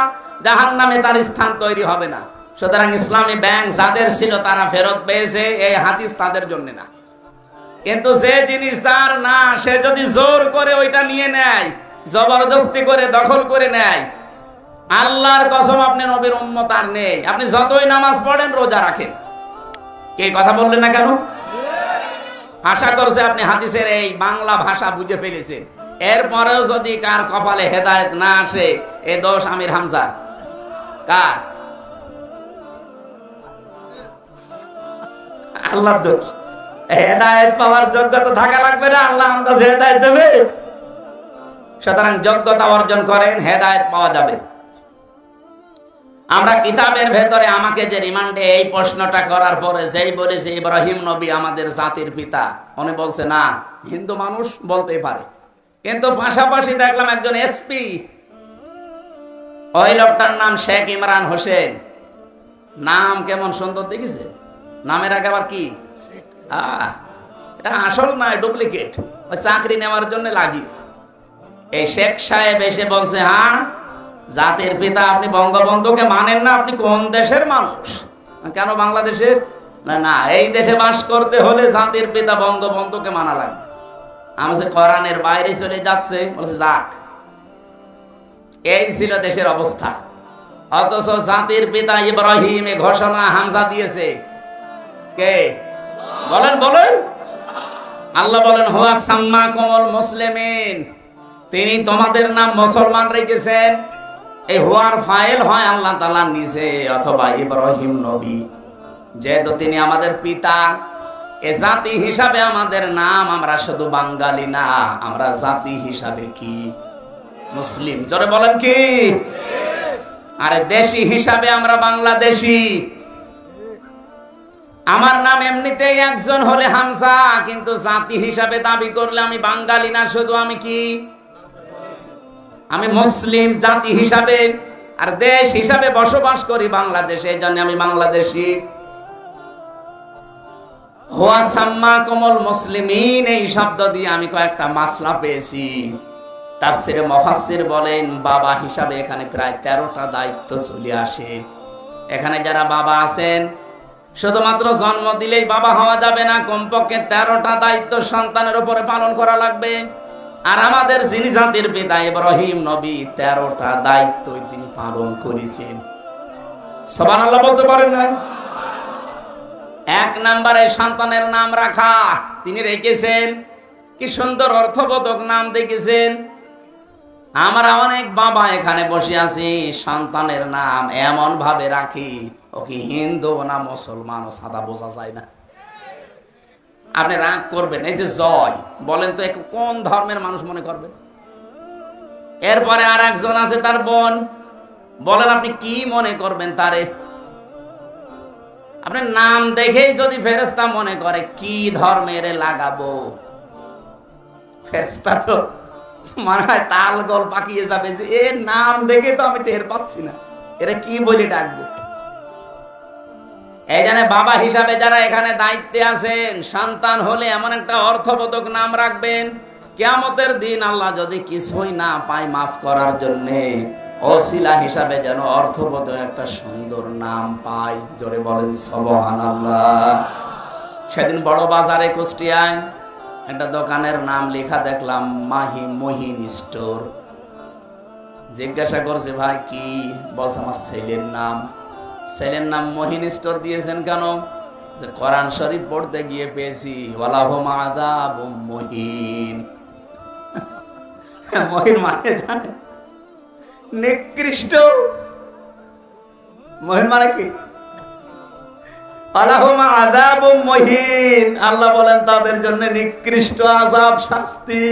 জাহান্নামে তার স্থান তৈরি হবে না। সুতরাং ইসলামী ব্যাংক যাদের ছিল তারা ফেরত পেয়েছে, এই হাদিস তাদের জন্য না। কিন্তু যে জিনিস যার না, সে যদি জোর করে ওইটা নিয়ে নেয়, জবরদস্তি করে দখল করে নেয়, আল্লাহর কসম আপনি নবীর উম্মত আর নেই। আপনি যতই নামাজ পড়েন, রোজা রাখেন, কে কথা বললেন না কেন? আশা করছে আপনি হাদিসের এই বাংলা ভাষা বুঝে ফেলেছেন। এরপরেও যদি কার কপালে হেদায়েত না আসে, এ দোষ আমির হামজা কার? আল্লাহর দোষ। হেদায়েত পাওয়ার যোগ্যতা থাকা লাগবে না, আল্লাহ আন্দাজে হেদায়েত দেবে। সুতরাং যোগ্যতা অর্জন করেন, হেদায়েত পাওয়া যাবে। আমরা কিতাবের ভেতরে আমাকে যে রিমান্ডে এই প্রশ্নটা করার পরে যেই বলেছে ইব্রাহিম নবী আমাদের জাতির পিতা, উনি বলছে না, হিন্দু মানুষ বলতেই পারে। কিন্তু পাশাপাশি দেখলাম একজন এসপি, ওই লোকটার নাম শেখ ইমরান হোসেন। নাম কেমন সুন্দর দেখেছে, নামের আগে আবার কি, এটা আসল না ডুপ্লিকেট, ওই চাকরি নেওয়ার জন্য লাগিস। এই শেখ সাহেব এসে বলছে, হ্যাঁ জাতির পিতা আপনি বঙ্গবন্ধুকে মানেন না, আপনি কোন দেশের মানুষ? কেন বাংলাদেশের? না না, এই দেশে বাস করতে হলে জাতির পিতা বঙ্গবন্ধুকে মানা লাগবে। আমি কোরআনের বাইরে চলে যাচ্ছে, বলছে যাক। এই ছিল দেশের অবস্থা। অথচ জাতির পিতা ইব্রাহিম এ ঘোষণা হামজা দিয়েছে কে? বলেন বলেন। আল্লাহ বলেন হুয়া সাম্মাকুমুল মুসলিমিন, তিনি তোমাদের নাম মুসলমান রেখেছেন। এই হুয়ার ফাইল হয় আল্লাহ তাআলা নিজে অথবা ইব্রাহিম নবী, যেহেতু তিনি আমাদের পিতা। এ জাতি হিসাবে আমাদের নাম, আমরা শুধু বাঙালি না, আমরা জাতি হিসাবে কি মুসলিম। জোরে বলেন কি? আরে দেশি হিসাবে আমরা বাংলাদেশি। আমার নাম এমনিতেই একজন হলে হামজা, কিন্তু জাতি হিসাবে দাবি করলে আমি বাঙালি না, শুধু আমি কি, আমি মুসলিম জাতি হিসাবে। আর দেশ হিসাবে বসবাস করি বাংলাদেশে, এই জন্য আমি বাংলাদেশি। হুয়া সাম্মাকুমুল মুসলিমিন, এই শব্দ দিয়ে আমি কয়েকটা মাসলা পেয়েছি। তাফসীরে মুফাসসির বলেন বাবা হিসাবে এখানে প্রায় 13টা দায়িত্ব চলে আসে। এখানে যারা বাবা আছেন, শুধুমাত্র জন্ম দিলেই বাবা হওয়া যাবে না, কমপক্ষে 13টা দায়িত্ব সন্তানের উপরে পালন করা লাগবে। আর আমাদের যিনি জাতির পিতা ইব্রাহিম নবী, 13টা দায়িত্ব তিনি পালন করেছেন। সুবহানাল্লাহ বলতে পারেন না? 1 নম্বরে সন্তানের নাম রাখা তিনি রেখেছেন। কি সুন্দর অর্থবোধক নাম দেখেছেন। আমরা অনেক বাবা এখানে বসে আছি, সন্তানের নাম এমন ভাবে রাখি ও কি হিন্দু না মুসলমান ও সাদা বোঝা যায় না। আপনি রাগ করবেন, এই যে জয় বলেন তো কোন ধর্মের মানুষ মনে করবেন? এরপরে আর একজন আছে তার বোন, বলেন আপনি কি মনে করবেন তারে? আপনার নাম দেখেই যদি ফেরেশতা মনে করে কি ধর্মের লাগাবো, ফেরেশতা তো মনে হয় তাল গোল পাকিয়ে যাবে যে এর নাম দেখে তো আমি টের পাচ্ছি না এরা কি বলে ডাকবো। এই জন্য বাবা হিসাবে যারা এখানে দায়িত্বে আছেন, সন্তান হলে এমন একটা অর্থবোধক নাম রাখবেন, কিয়ামতের দিন আল্লাহ যদি কিছুই না পায় মাফ করার জন্য ওসিলা হিসাবে যেন অর্থবোধক একটা সুন্দর নাম পায়। জোরে বলেন সুবহানাল্লাহ। সেদিন বড় বাজারে কুষ্টিয়ায় একটা দোকানের নাম লেখা দেখলাম মহিন স্টোর। জিজ্ঞাসা করছে ভাই কি? বলছে আমার ছেলের নাম। ছেলের নাম মহিন স্টোর দিয়েছেন কেন? যে কোরআন শরীফ পড়তে গিয়ে পেয়েছি ওয়ালাহুম আযাবুম মুহিন। মহিন মানে জানে নিকৃষ্ট। মহিন মানে কি? ওয়ালাহুম আযাবুম মুহিন, আল্লাহ বলেন তাদের জন্য নিকৃষ্ট আযাব, শাস্তি।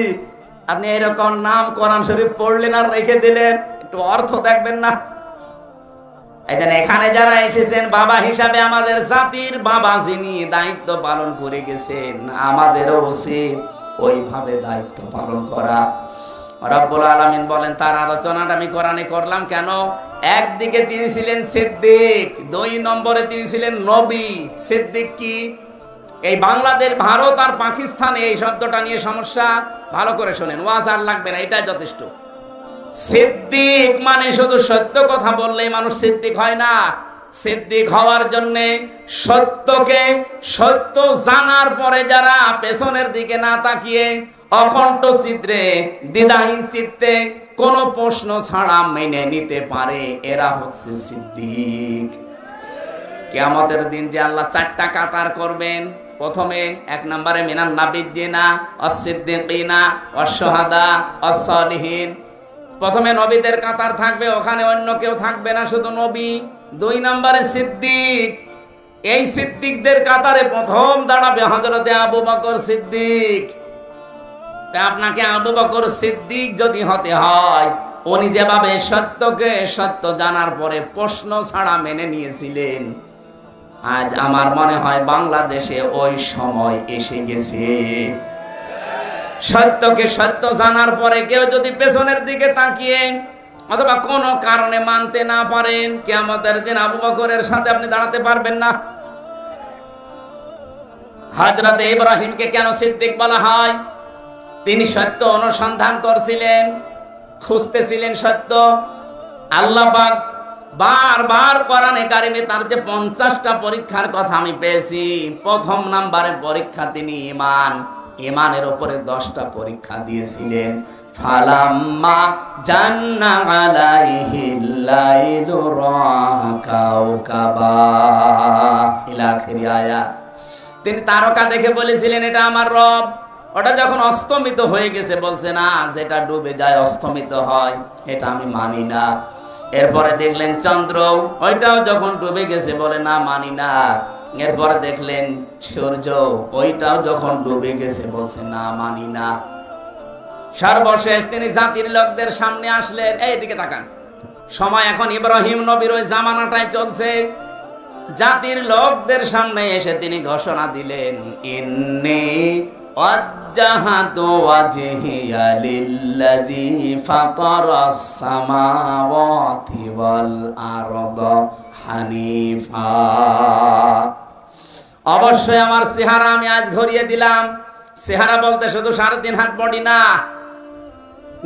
আপনি এরকম নাম কোরআন শরীফ পড়লেন আর রেখে দিলেন, একটু অর্থ দেখবেন না? এইজন্য এখানে যারা এসেছেন বাবা হিসাবে, আমাদের জাতির বাবা যিনি দায়িত্ব পালন করে গেছেন, আমাদেরও উচিত ওইভাবে দায়িত্ব পালন করা। রব্বুল আলামিন বলেন, তার আলোচনাটা আমি কোরআনে করলাম কেন? একদিকে তিনি ছিলেন সিদ্দিক, 2 নম্বরে তিনি ছিলেন নবী। সিদ্দিক কি? এই বাংলাদেশ, ভারত আর পাকিস্তানে এই শব্দটা নিয়ে সমস্যা, ভালো করে শোনেন, ওয়াজ আর লাগবে না, এটাই যথেষ্ট। সিদ্দিক মানে শুধু সত্য কথা বললেই মানুষ সিদ্দিক হয় না। সিদ্দিক হওয়ার জন্য সত্যকে সত্য জানার পরে যারা পেছনের দিকে না তাকিয়ে অকণ্ঠ চিত্রে দ্বিধাহীন চিত্তে কোনো প্রশ্ন ছাড়া মেনে নিতে পারে, এরা হচ্ছে সিদ্দিক। কিয়ামতের দিন যে আল্লাহ 4টা কাতার করবেন, প্রথমে 1 নম্বরে মিনান নাবিয়্যিনা ওয়াস-সিদ্দিকিনা ওয়াস-শুহাদা ওয়াস-সালিহিন। প্রথমে নবীদের কাতার থাকবে, ওখানে অন্য কেউ থাকবে না, শুধু নবী। 2 নম্বরে সিদ্দিক, এই সিদ্দিকদের কাতারে প্রথম দাঁড়াবে হযরতে আবু বকর সিদ্দিক। তা আপনাকে আবু বকর সিদ্দিক যদি হতে হয়, উনি যেভাবে সত্যকে সত্য জানার পরে প্রশ্ন ছাড়া মেনে নিয়েছিলেন, আজ আমার মনে হয় বাংলাদেশে ওই সময় এসে গেছে। সত্যকে সত্য জানার পরে কেউ যদি পেছনের দিকে তাকিয়ে অথবা কোনো কারণে মানতে না পারেন, কিয়ামতের দিন আবু বকরের সাথে আপনি দাঁড়াতে পারবেন না। হযরত ইব্রাহিমকে কেন সিদ্দিক বলা হয়? তিনি সত্য অনুসন্ধান করছিলেন, খুঁজতেছিলেন সত্য। আল্লাহ পাক বারবার কোরআনে কারিমে তার যে 50টা পরীক্ষার কথা আমি পেয়েছি, প্রথম নম্বরে পরীক্ষা তিনি ঈমান, ঈমানের উপরে 10টা পরীক্ষা দিয়েছিলেন। ফালাম্মা জান্না আলাইহিল লাইলু রাকাউকাবা ইলা আখির আয়াত। তিনি তারকা দেখে বলেছিলেন এটা আমার রব। ওটা যখন অস্তমিত হয়ে গেছে বলছে না, যেটা ডুবে যায় অস্তমিত হয়, এটা আমি মানি না। এরপরে দেখলেন চন্দ্র, ওইটাও যখন ডুবে গেছে বলে না, মানি না। এরপরে দেখলেন সূর্য, ওইটাও যখন ডুবে গেছে বলছে না, মানি না। সর্বশেষ তিনি জাতির লোকদের সামনে আসলেন। এইদিকে তাকান, সময় এখন ইব্রাহিম নবীর ওই জামানাটাই চলছে। জাতির লোকদের সামনে এসে তিনি ঘোষণা দিলেন, ইন্নী ওয়াজ্জাহাতু ওয়াজহিয়া লিল্লাযী ফাতারাস সামাওয়াতি ওয়াল আরদা হানিফা। অবশ্যই আমার চেহারা আমি আজ ঘুরিয়ে দিলাম। চেহারা বলতে শুধু 3.5 হাত বডি না।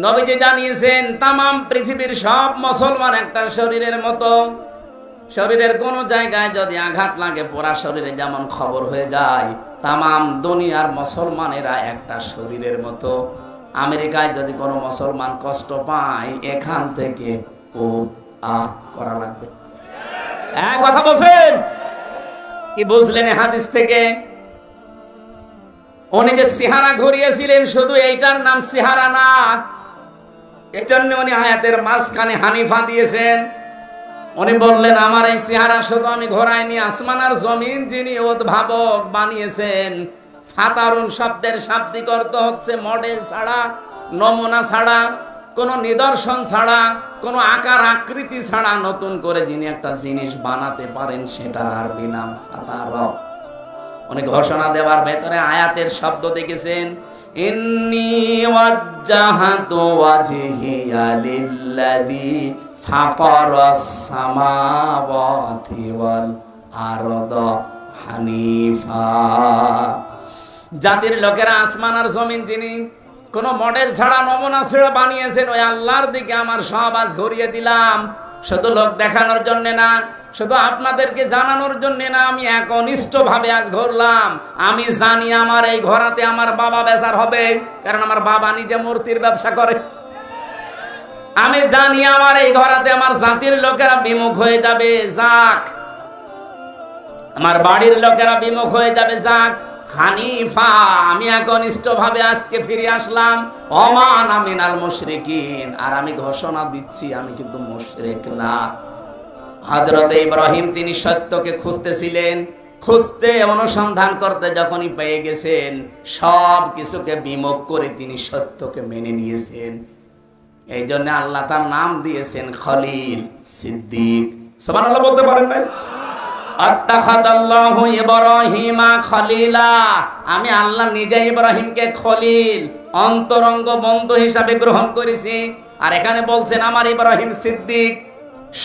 নবীজি জানিয়েছেন তামাম পৃথিবীর সব মুসলমান একটা শরীরের মতো। শরীরের কোন জায়গায় যদি আঘাত লাগে পুরা শরীরে যেমন খবর হয়ে যায়, তামাম দুনিয়ার মুসলমানেরা একটা শরীরের মতো। আমেরিকায় যদি কোনো মুসলমান কষ্ট পায়, এখান থেকে ও আ করা লাগবে। এক কথা বলছেন কি বুঝলেন হাদিস থেকে? উনি যে চেহারা ঘুরিয়েছিলেন, শুধু এইটার নাম চেহারা না, এই জন্য উনি আয়াতের মাঝখানে হানিফা দিয়েছেন। উনি বললেন আমার এই চেহারা শুধু আমি ঘোরাইনি, আসমান আর জমিন যিনি উদ্ভাবক বানিয়েছেন। ফাতারুন শব্দের শাব্দিক অর্থ হচ্ছে মডেল ছাড়া, নমুনা ছাড়া, কোনো নিদর্শন ছাড়া, কোনো আকার আকৃতি ছাড়া নতুন করে যিনি একটা জিনিস বানাতে পারেন, সেটার আরবি নাম ফাতার। উনি ঘোষণা দেওয়ার ভেতরে আয়াতের শব্দ দেখেছেন, ইন্নী ওয়াজ্জাহাতু ওয়াজহিয়া লিল্লাযী ফাতারাস সামাওয়াতি ওয়াল আরদা হানিফা। জাতির লোকেরা আসমান আর জমিন যিনি কোন মডেল ছাড়া, নমুনা ছাড়া বানিয়েছেন, ওই আল্লাহর দিকে আমার সব আজ ঘুরিয়ে দিলাম। শুধু লোক দেখানোর জন্য না, শুধু আপনাদেরকে জানানোর জন্য না, আমি একনিষ্ঠ ভাবে আজ ঘুরলাম। আমি জানি আমার এই ঘোরাতে আমার বাবা বেজার হবে, কারণ আমার বাবা নিজে মূর্তির ব্যবসা করে। আমি জানি আমার এই ঘোরাতে আমার জাতির লোকেরা বিমুখ হয়ে যাবে, যাক। আমার বাড়ির লোকেরা বিমুখ হয়ে যাবে, যাক। হানিফা, আমি একনিষ্ঠ ভাবে আজকে ফিরে আসলাম। ওমান আমিনাল মুশরিকিন, আর আমি ঘোষণা দিচ্ছি আমি কিন্তু মুশরিক না। হযরত ইব্রাহিম তিনি সত্যকে খুঁজতেছিলেন, খুঁজতে অনুসন্ধান করতে যখনই পেয়ে গেছেন, সব কিছুকে বিমুখ করে তিনি সত্যকে মেনে নিয়েছেন। এই জন্য আল্লাহ তার নাম দিয়েছেন খলিল, সিদ্দিক। সুবহানাল্লাহ বলতে পারেন ভাই? আত্তাখাদাল্লাহু ইব্রাহিমা খলিলা, আমি আল্লাহ নিজে ইব্রাহিমকে খলিল, অন্তরঙ্গ বন্ধু হিসাবে গ্রহণ করেছি। আর এখানে বলছেন আমার ইব্রাহিম সিদ্দিক।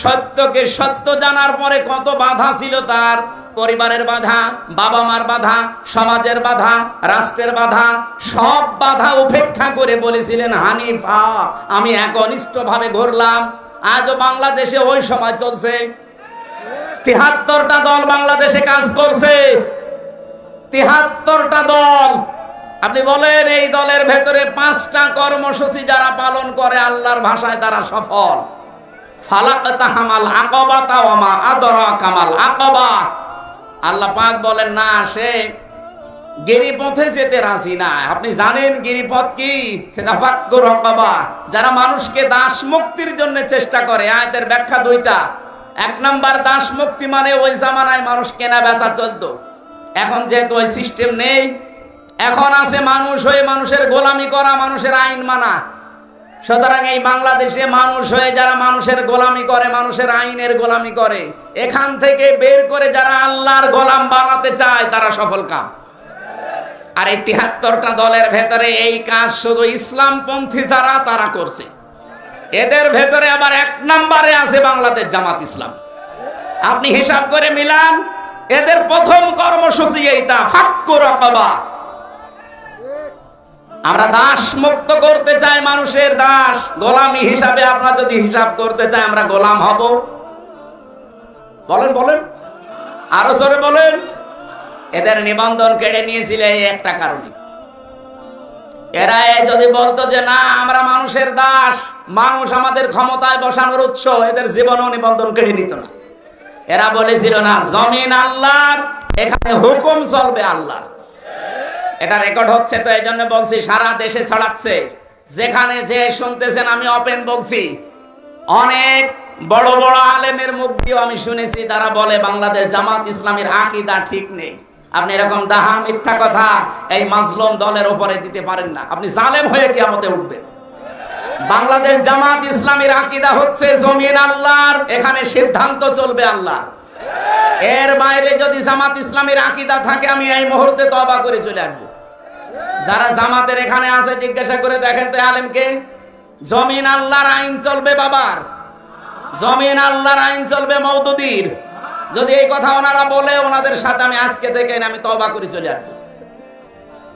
সত্যকে সত্য জানার পরে কত বাধা ছিল তার, পরিবারের বাধা, বাবা মার বাধা, সমাজের বাধা, রাষ্ট্রের বাধা, সব বাধা উপেক্ষা করে বলেছিলেন হানিফা, আমি একনিষ্ঠ ভাবে ঘুরলাম। আজও বাংলাদেশে ওই সময় চলছে। 73টা দল বাংলাদেশে কাজ করছে, 73টা দল। আপনি বলেন এই দলের ভেতরে 5টা কর্মসূচি যারা পালন করে আল্লাহর ভাষায় তারা সফল। ফালাকতাহামাল আকাবাতা ওয়া মা আদরাকা মাল আকাবা। আল্লাহ পাক বলেন না, সে গিরিপথে যেতে রাজি না। আপনি জানেন গিরিপথ কি? সেটা ফাক্কু রাকাবা। যারা মানুষকে দাস মুক্তির জন্য চেষ্টা করে। আয়াতের ব্যাখ্যা দুইটা। এক নাম্বার, দাস মুক্তি মানে ওই জামানায় মানুষ কেনা বেচা চলতো। এখন যেহেতু ওই সিস্টেম নেই, এখন আছে মানুষ হয়ে মানুষের গোলামি করা, মানুষের আইন মানা। সুতরাং এই বাংলাদেশে মানুষ হয়ে যারা মানুষের গোলামি করে, মানুষের আইনের গোলামি করে, এখান থেকে বের করে যারা আল্লাহর গোলাম বানাতে চায় তারা সফল কাম। আর এই ৭৩টা দলের ভেতরে এই কাজ শুধু ইসলামপন্থী যারা তারা করছে। এদের ভেতরে আবার এক নম্বরে আছে বাংলাদেশ জামাত ইসলাম। আপনি হিসাব করে মিলান, এদের প্রথম কর্মসূচি এইটা, ফাক্কু রাকাবা। আমরা দাস মুক্ত করতে চাই, মানুষের দাস গোলামি হিসাবে। আপনারা যদি হিসাব করতে চাই আমরা গোলাম হব? বলেন বলেন, আরো জোরে বলেন। এদের নিবন্ধন কেড়ে নিয়েছিল এই একটা কারণে। এরা যদি বলতো যে না আমরা মানুষের দাস, মানুষ আমাদের ক্ষমতায় বসানোর উৎস, এদের জীবনও নিবন্ধন কেড়ে নিত না। এরা বলেছিল না, জমিন আল্লাহর, এখানে হুকুম চলবে আল্লাহ। এটা রেকর্ড হচ্ছে, তো এই জন্য বলছি, সারা দেশে ছড়াচ্ছে। যেখানে যে শুনতেছেন, আমি ওপেন বলছি, অনেক বড় বড় আলেমের মুখ দিয়েও আমি শুনেছি তারা বলে বাংলাদেশ জামাত ইসলামের আকীদা ঠিক নেই। আপনি এরকম ডাহা মিথ্যা কথা এই মাজলুম দলের উপরে দিতে পারেন না। আপনি জালেম হয়ে কিয়ামতে উঠবেন। বাংলাদেশ জামাত ইসলামের আকীদা হচ্ছে জমিন আল্লাহর, এখানে সিদ্ধান্ত চলবে আল্লাহ। এর বাইরে যদি জামাত ইসলামের আকীদা থাকে আমি এই মুহূর্তে তওবা করে চলে আসবো। যারা জামাতের এখানে আছে জিজ্ঞাসা করে দেখেন তো আলেমকে, জমিন আল্লাহর আইন চলবে বাবার, জমিন আল্লাহর আইন চলবে মওদুদির। যদি এই কথা ওনারা বলে, ওনাদের সাথে আমি আজকে থেকে আমি তওবা করে চলে আসবো।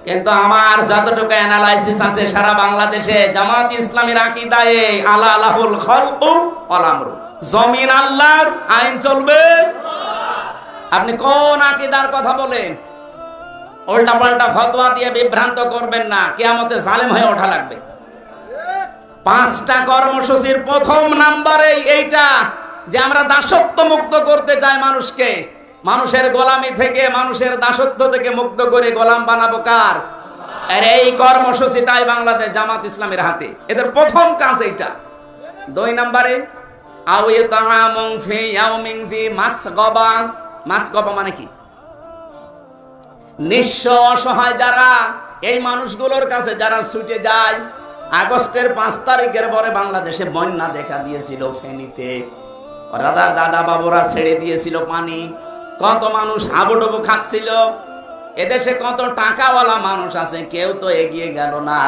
কিন্তু আমার যতটুকু অ্যানালাইসিস আছে, সারা বাংলাদেশে জামাত ইসলামের আকীদায়ে আলা আলাহুল খালকু ওয়াল আমরু, জমিন আল্লাহর, আইন চলবে। আপনি কোন আকীদার কথা বলেন? উল্টা পাল্টা ফতোয়া দিয়ে বিভ্রান্ত করবেন না, কিয়ামতে জালেম হয়ে ওঠা লাগবে। 5টা কর্মসূচির প্রথম নাম্বারে এইটা যে আমরা দাসত্ব মুক্ত করতে চাই মানুষকে, মানুষের গোলামি থেকে, মানুষের দাসত্ব থেকে মুক্ত করে গোলাম বানাবো কার? আর এই কর্মসূচিটাই বাংলাদেশ জামাত ইসলামের হাতে। এদের প্রথম কাজ এইটা। 2 নম্বরে মাসগবা মানে কি? নিঃস্ব অসহায় যারা, এই মানুষগুলোর কাছে যারা ছুটে যায়। আগস্টের 5 তারিখের পরে বাংলাদেশে বন্যা দেখা দিয়েছিল ফেনীতে, দাদা বাবুরা ছেড়ে দিয়েছিল পানি, কত মানুষ হাবুডুবু খাচ্ছিল। এদেশে কত টাকাওয়ালা মানুষ আছে, কেউ তো এগিয়ে গেল না।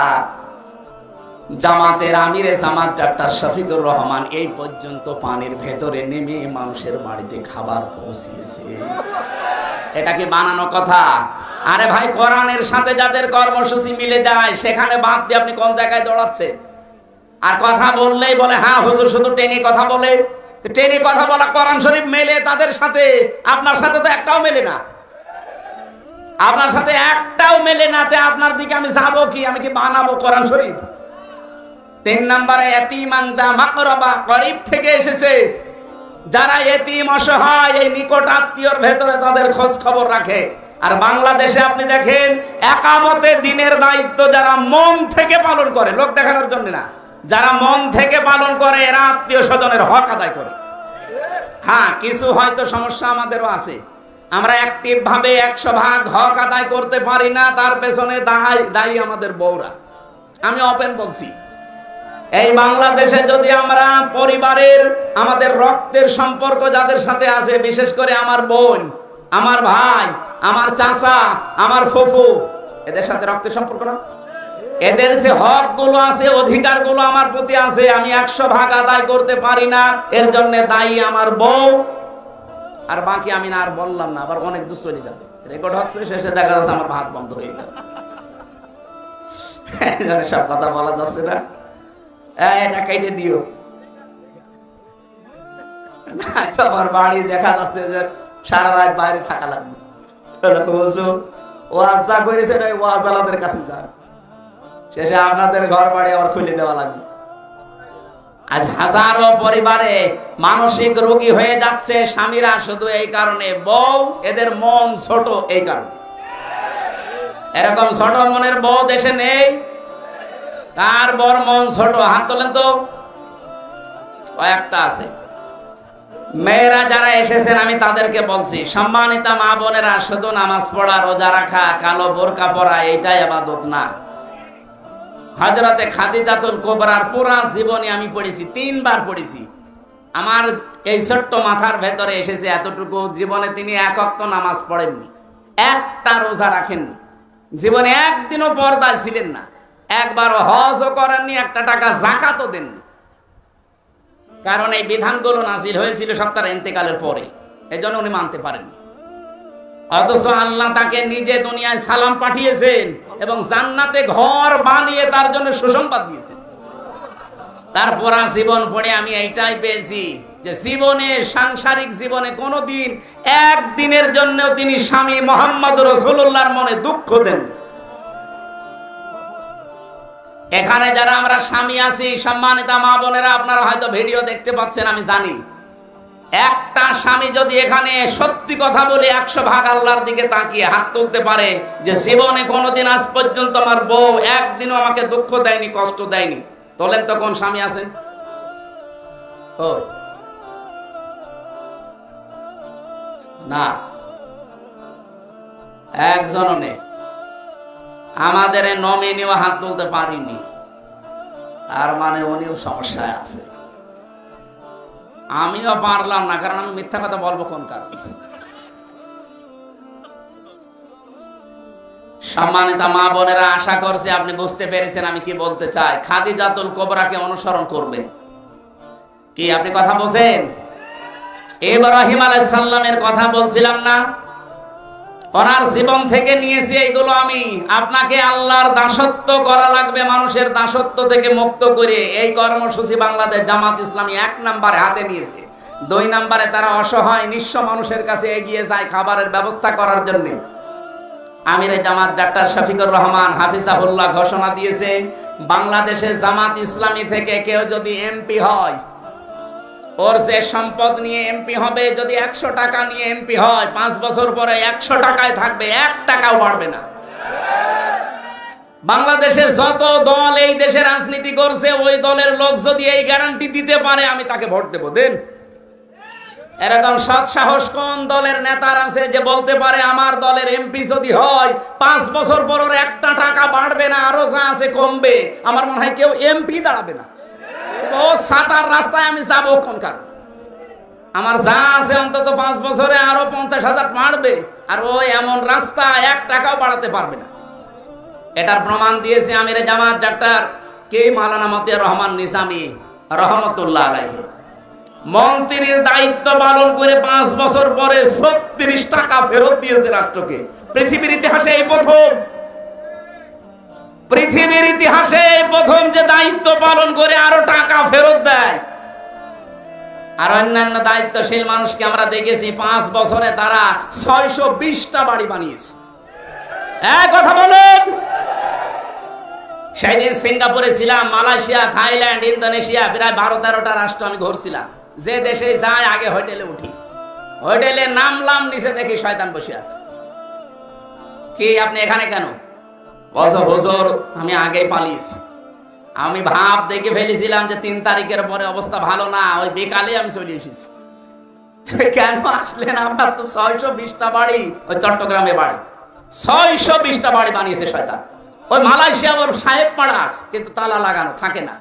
জামাতের আমিরে জামাত ডাক্তার শফিকুর রহমান এই পর্যন্ত পানির ভেতরে নেমে মানুষের বাড়িতে খাবার পৌঁছিয়েছে। এটা কি বানানো কথা? আরে ভাই, কোরআনের সাথে যাদের কর্মসূচি মিলে যায় সেখানে বাদ দিয়ে আপনি কোন জায়গায় দৌড়াচ্ছেন? আর কথা বললেই বলে হ্যাঁ হুজুর শুধু টেনে কথা বলে। টেনে কথা বলা কোরআন শরীফ মেলে তাদের সাথে, আপনার সাথে তো একটাও মেলে না। আপনার সাথে একটাও মেলে না, তে আপনার দিকে আমি যাবো কি? আমি কি বানাবো কোরআন শরীফ? 3 নম্বরে ইয়াতীমান দা মাকরাবা, গরীব থেকে এসেছে। যারা এতিম অসহায়, এই নিকট আত্মীয়র ভেতরে তাদের খোঁজ খবর রাখে। আর বাংলাদেশে আপনি দেখেন একামতে দিনের দায়িত্ব যারা মন থেকে পালন করে, লোক দেখানোর জন্য না, যারা মন থেকে পালন করে এরা আত্মীয় স্বজনের হক আদায় করে। হ্যাঁ, কিছু হয়তো সমস্যা আমাদেরও আছে, আমরা অ্যাক্টিভ ভাবে 100% হক আদায় করতে পারি না, তার পেছনে দায়ী আমাদের বউরা। আমি ওপেন বলছি, এই বাংলাদেশে যদি আমরা পরিবারের, আমাদের রক্তের সম্পর্ক যাদের সাথে আছে, বিশেষ করে আমার বোন, আমার ভাই, আমার চাচা, আমার ফুফু, এদের সাথে রক্তের সম্পর্ক না, এদের যে হক গুলো আছে, অধিকার গুলো আমার প্রতি আছে, আমি 100% আদায় করতে পারি না, এর জন্য দায়ী আমার বউ। আর বাকি আমি না আর বললাম না, আবার অনেক দূর চলে যাবে, রেকর্ড হচ্ছে, শেষে দেখা যাচ্ছে আমার ভাত বন্ধ হয়ে গেল। সব কথা বলা যাচ্ছে না, এটা কেটে দিও। আমার বাড়ি দেখা যাচ্ছে যে সারা রাত বাইরে থাকা লাগবে। ওয়াজ যা করেছে না, ওয়াজ আলাদের কাছে যান, শেষে আপনাদের ঘর বাড়ি আবার খুলে দেওয়া লাগবে। আজ হাজারো পরিবারে মানসিক রোগী হয়ে যাচ্ছে স্বামীরা, শুধু এই কারণে বউ এদের মন ছোট। এই কারণে এরকম ছোট মনের বউ দেশে নেই। তার বর মন ছোট, হাত তোলেন তো। কয়েকটা আছে। মেয়েরা যারা এসেছেন আমি তাদেরকে বলছি, সম্মানিতা মা বোনেরা, শুধু নামাজ পড়া, রোজা রাখা, কালো বোরকা পরা এইটাই ইবাদত না। হযরতে খাদিজাতুল কুবরার পুরা জীবনী আমি পড়েছি, 3 বার পড়েছি। আমার এই ছোট্ট মাথার ভেতরে এসেছে এতটুকু, জীবনে তিনি এক ওয়াক্ত নামাজ পড়েননি, একটা রোজা রাখেননি, জীবনে একদিনও পর্দায় ছিলেন না, একবারও হজও করেননি, একটা টাকা যাকাতও দেননি। কারণ এই বিধানগুলো নাযিল হয়েছিল সব তার ইন্তেকালের পরে, এজন্য উনি মানতে পারেননি। অথচ আল্লাহ তাকে নিজে দুনিয়ায় সালাম পাঠিয়েছেন এবং জান্নাতে ঘর বানিয়ে তার জন্য সুসংবাদ দিয়েছেন। তারপর জীবন পড়ে আমি এইটাই পেয়েছি যে জীবনে, সাংসারিক জীবনে কোনোদিন একদিনের জন্য তিনি স্বামী মুহাম্মদ রাসূলুল্লাহর মনে দুঃখ দেননি। এখানে যারা আমরা স্বামী আছি, সম্মানিতা মা বোনেরা, আপনারা হয়তো ভিডিও দেখতে পাচ্ছেন, আমি জানি। একটা স্বামী যদি এখানে সত্যি কথা বলে 100 ভাগ আল্লাহর দিকে তাকিয়ে হাত তুলতে পারে যে জীবনে কোনোদিন আজ পর্যন্ত আমার বউ একদিনও আমাকে দুঃখ দেয়নি, কষ্ট দেয়নি, তোলেন তো কোন স্বামী আছেন? না, একজনও নেই। আমাদের নমিনিও হাত তুলতে পারিনি, তার মানে উনিও সমস্যায় আছে। আমিও পারলাম না, কারণ আমি মিথ্যা কথা বলবো কোন কারণে? সম্মানিতা মা বোনেরা, আশা করছি আপনি বুঝতে পেরেছেন আমি কি বলতে চাই। খাদিজাতুল কুবরাকে অনুসরণ করবেন। কি আপনি কথা বলছেন? ইব্রাহিম আলাইহিস সালামের কথা বলছিলাম না? ওনার জীবন থেকে নিয়েছি এইগুলো আমি। আপনাকে আল্লাহর দাসত্ব করা লাগবে, মানুষের দাসত্ব থেকে মুক্ত করে। এই কর্মসূচি বাংলাদেশ জামাত ইসলামী 1 নম্বরে হাতে নিয়েছে। 2 নম্বরে তারা অসহায় নিঃস্ব মানুষের কাছে এগিয়ে যায় খাবারের ব্যবস্থা করার জন্য। আমিরে জামাত ডাক্তার শফিকুর রহমান হাফিজাহুল্লাহ ঘোষণা দিয়েছে, বাংলাদেশে জামাত ইসলামী থেকে কেউ যদি এমপি হয়, ওর যে সম্পদ নিয়ে এমপি হবে, যদি 100 টাকা নিয়ে এমপি হয়, 5 বছর পরে 100 টাকায় থাকবে, 1 টাকাও বাড়বে না। বাংলাদেশে যত দল এই দেশে রাজনীতি করছে, ওই দলের লোক যদি এই গ্যারান্টি দিতে পারে, আমি তাকে ভোট দেব। দেন। এরকম সৎ সাহস কোন দলের নেতার আছে যে বলতে পারে আমার দলের এমপি যদি হয় 5 বছর পর ওর 1 টাকা বাড়বে না, আরো যা আছে কমবে? আমার মনে হয় কেউ এমপি দাঁড়াবে না। ও সাতার রাস্তায় আমি যাবো কোন কারণে? আমার যা আছে অন্তত 5 বছরে আরো 50,000 বাড়বে, আর ওই এমন রাস্তা 1 টাকাও বাড়াতে পারবে না। এটার প্রমাণ দিয়েছে আমিরে জামাত ডাক্তার কে মাওলানা মতিয়ার রহমান নিজামী রহমতুল্লাহ আলাইহি। মন্ত্রীর দায়িত্ব পালন করে 5 বছর পরে 36 টাকা ফেরত দিয়েছে রাষ্ট্রকে। পৃথিবীর ইতিহাসে এই প্রথম, পৃথিবীর ইতিহাসে প্রথম যে দায়িত্ব পালন করে আরো টাকা ফেরত দেয়। আর অন্যান্য দায়িত্বশীল মানুষকে আমরা দেখেছি 5 বছরে তারা 620টা বাড়ি বানিয়েছে। কথা বলেন। সেদিন সিঙ্গাপুরে ছিলাম, মালয়েশিয়া, থাইল্যান্ড, ইন্দোনেশিয়া, প্রায় 12-13টা রাষ্ট্র আমি ঘুরছিলাম। যে দেশে যাই আগে হোটেলে উঠি, হোটেলে নামলাম, নিচে দেখি শয়তান বসে আছে। কি আপনি এখানে কেন? হুজুর আমি আগেই পালিয়েছি। আমি ভাব দেখে ফেলেছিলাম যে 3 তারিখের পরে অবস্থা ভালো না, ওই বিকালে আমি চলে এসেছি। কেন আসলেন? আপনার তো 620টা বাড়ি, ওই চট্টগ্রামে বাড়ি, 620টা বাড়ি বানিয়েছে শয়তান। ওই মালয়েশিয়া ওর সাহেব পাড়া আছে, কিন্তু তালা লাগানো থাকে না।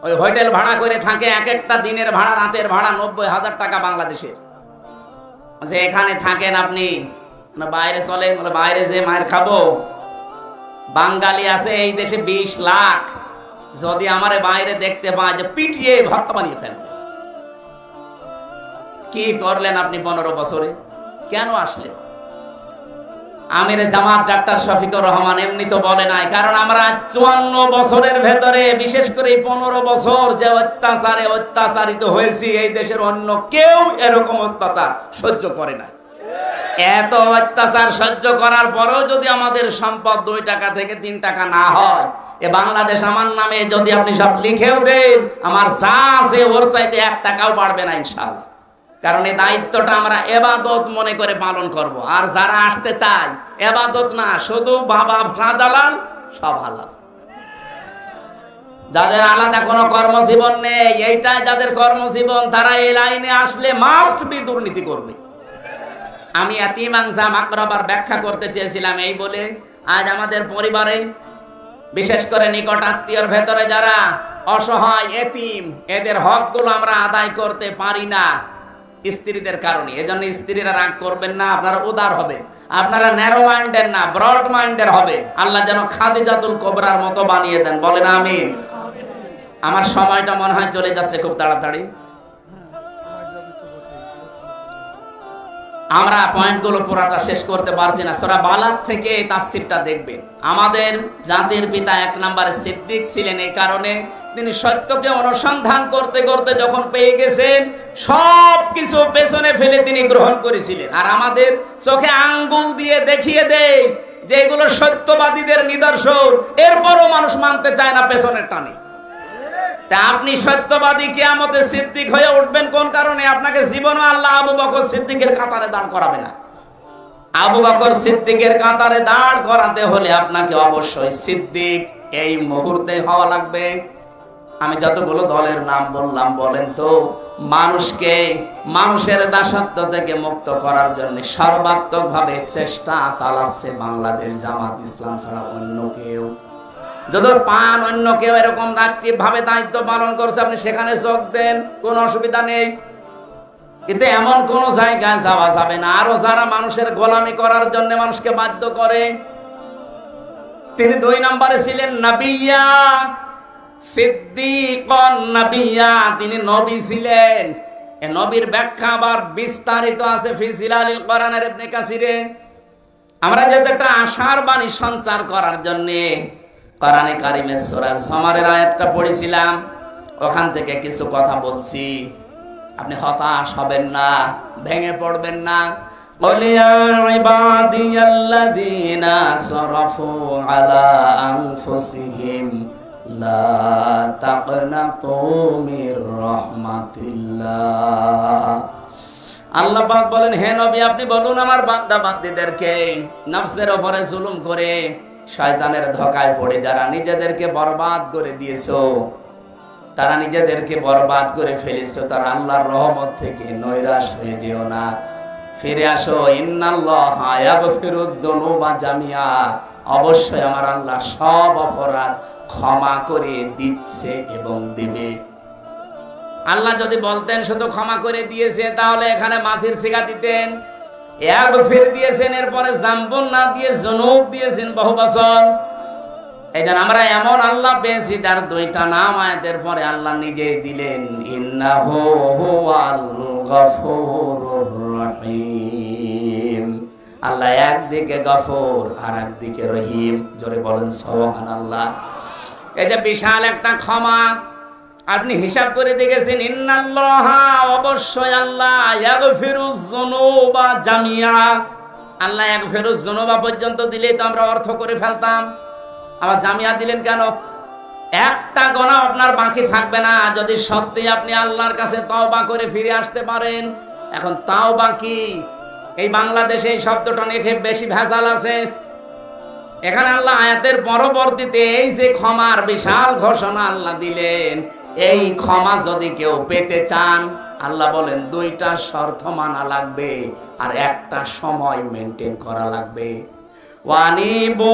ওই হোটেল ভাড়া করে থাকে, এক একটা দিনের ভাড়া, রাতের ভাড়া 90,000 টাকা বাংলাদেশের। যে এখানে থাকেন আপনি, বাইরে চলে, বাইরে যে মায়ের খাবো। বাঙালি আছে এই দেশে 20 লাখ, যদি আমারে বাইরে দেখতে পায় যে পিটিয়ে ভর্তা বানিয়ে ফেলবে। কি করলেন আপনি 15 বছরে? কেন আসলেন? আমিরে জামাত ডাক্তার শফিকুর রহমান এমনি তো বলে নাই, কারণ আমরা 54 বছরের ভেতরে, বিশেষ করে 15 বছর যে অত্যাচারে অত্যাচারিত হয়েছি, এই দেশের অন্য কেউ এরকম অত্যাচার সহ্য করে না। এত অত্যাচার সহ্য করার পরেও যদি আমাদের সম্পদ 2 টাকা থেকে 3 টাকা না হয়, এ বাংলাদেশ আমার নামে যদি আপনি সব লিখেও দেন, আমার যা আছে ওর চাইতে 1 টাকাও বাড়বে না ইনশাআল্লাহ। কারণ এই দায়িত্বটা আমরা ইবাদত মনে করে পালন করব। আর যারা আসতে চায়, ইবাদত না, শুধু বাবা শাহজালাল সব হালাল। যাদের আলাদা কোনো কর্মজীবন নেই, এইটাই যাদের কর্মজীবন, তারা এই লাইনে আসলে মাস্ট বি দুর্নীতি করবে। আমি ইয়াতীম আনজাম আকরাবার ব্যাখ্যা করতে চেয়েছিলাম এই বলে, আজ আমাদের পরিবারে বিশেষ করে নিকট আত্মীয়র ভেতরে যারা অসহায় এতিম, এদের হকগুলো আমরা আদায় করতে পারি না স্ত্রীদের কারণে। এজন্য স্ত্রীরা রাগ করবেন না, আপনারা উদার হবে, আপনারা ন্যারো মাইন্ডের না ব্রড মাইন্ডের হবে। আল্লাহ যেন খাদিজাতুল কুবরার মতো বানিয়ে দেন, বলেন আমিন। আমার সময়টা মনে হয় চলে যাচ্ছে খুব তাড়াতাড়ি। আমরা পয়েন্টগুলো পুরাটা শেষ করতে পারছি না। সূরা বালাদ থেকে এই তাফসীরটা দেখবেন। আমাদের জাতির পিতা 1 নম্বরে সিদ্দিক ছিলেন, এই কারণে তিনি সত্যকে অনুসন্ধান করতে করতে যখন পেয়ে গেছেন, সব কিছু পেছনে ফেলে তিনি গ্রহণ করেছিলেন। আর আমাদের চোখে আঙ্গুল দিয়ে দেখিয়ে দেয় যে এগুলো সত্যবাদীদের নিদর্শন, এরপরও মানুষ মানতে চায় না পেছনের টানে। তা আপনি সত্যবাদী কিয়ামতে সিদ্দিক হয়ে উঠবেন কোন কারণে? আপনাকে জীবনে আল্লাহ আবু বকর সিদ্দিকের কাতারে দাঁড় করাবে না। আবু বকর সিদ্দিকের কাতারে দাঁড় করাতে হলে আপনাকে অবশ্যই সিদ্দিক এই মুহূর্তে হওয়া লাগবে। আমি যতগুলো দলের নাম বললাম, বলেন তো মানুষকে মানুষের দাসত্ব থেকে মুক্ত করার জন্য সর্বাত্মকভাবে চেষ্টা চালাচ্ছে বাংলাদেশ জামাত ইসলাম ছাড়া অন্য কেউ। যদি পান অন্য কেউ এরকম অ্যাক্টিভ ভাবে দায়িত্ব পালন করছে, আপনি সেখানে যোগ দেন, কোনো অসুবিধা নেই। কিন্তু এমন কোন জায়গায় যাওয়া যাবে না আরো যারা মানুষের গোলামি করার জন্য মানুষকে বাধ্য করে। তিনি 2 নম্বরে ছিলেন নবিয়্যা, সিদ্দিকুন নবিয়্যা, তিনি নবী ছিলেন। এই নবীর ব্যাখ্যা আবার বিস্তারিত আছে ফি জিলালিল কোরআনের ইবনে কাসিরে। আমরা যেহেতু একটা আশার বাণী সঞ্চার করার জন্য কোরআনে কারিমের সূরা জুমারের আয়াতটা পড়েছিলাম, ওখান থেকে কিছু কথা বলছি। আপনি হতাশ হবেন না, ভেঙে পড়বেন না। قل يا عبادي الذين أسرفوا على أنفسهم لا تقنطوا من رحمة الله। আল্লাহ পাক বলেন, হে নবী আপনি বলুন আমার বান্দা বান্দীদেরকে নফসের উপরে জুলুম করে শয়তানের ধোঁকায় পড়ে যারা নিজেদেরকে বরবাদ করে দিয়েছো, তারা নিজেদেরকে বরবাদ করে ফেলেছো, তারা আল্লাহর রহমত থেকে নৈরাশ হয়ে যেও না, ফিরে আসো। ইন্নাল্লাহা ইয়াগফিরুদ যুনুবা জামিআ, অবশ্যই আমার আল্লাহ সব অপরাধ ক্ষমা করে দিচ্ছে এবং দিবে। আল্লাহ যদি বলতেন শুধু ক্ষমা করে দিয়েছে, তাহলে এখানে মাঝির সিগা দিতেন, ইয়াগফির দিয়েছেন, এরপরে জামবুন না দিয়ে যুনুব দিয়েছেন বহু বচন। এই জন্য আমরা এমন আল্লাহ পেয়েছি যার 2টা নাম আয়াতের পরে আল্লাহ নিজেই দিলেন, ইন্নাহু হুয়াল গফুরুর রহিম। আল্লাহ একদিকে গফুর আর একদিকে রহিম, জোরে বলেন সুবহানাল্লাহ। এই যে বিশাল একটা ক্ষমা, আপনি হিসাব করে দেখেছেন, ইন্নাল্লাহা, অবশ্যই আল্লাহ, ইয়াগফিরুজ যুনুবা জামিআ। আল্লাহ ইয়াগফিরুজ যুনুবা পর্যন্ত দিলেই তো আমরা অর্থ করে ফেলতাম, আবার জামিয়া দিলেন কেন? একটা গুনাহ আপনার বাকি থাকবে না যদি সত্যি আপনি আল্লাহর কাছে তওবা করে ফিরে আসতে পারেন। এখন তাওবা কি? এই বাংলাদেশে এই শব্দটা নিয়ে বেশি ভেজাল আছে। এখানে আল্লাহ আয়াতের পরবর্তীতে এই যে ক্ষমার বিশাল ঘোষণা আল্লাহ দিলেন, এই ক্ষমা যদি কেউ পেতে চান, আল্লাহ বলেন 2টা শর্ত মানা লাগবে আর একটা সময় মেনটেন করা লাগবে। ওয়ানিবু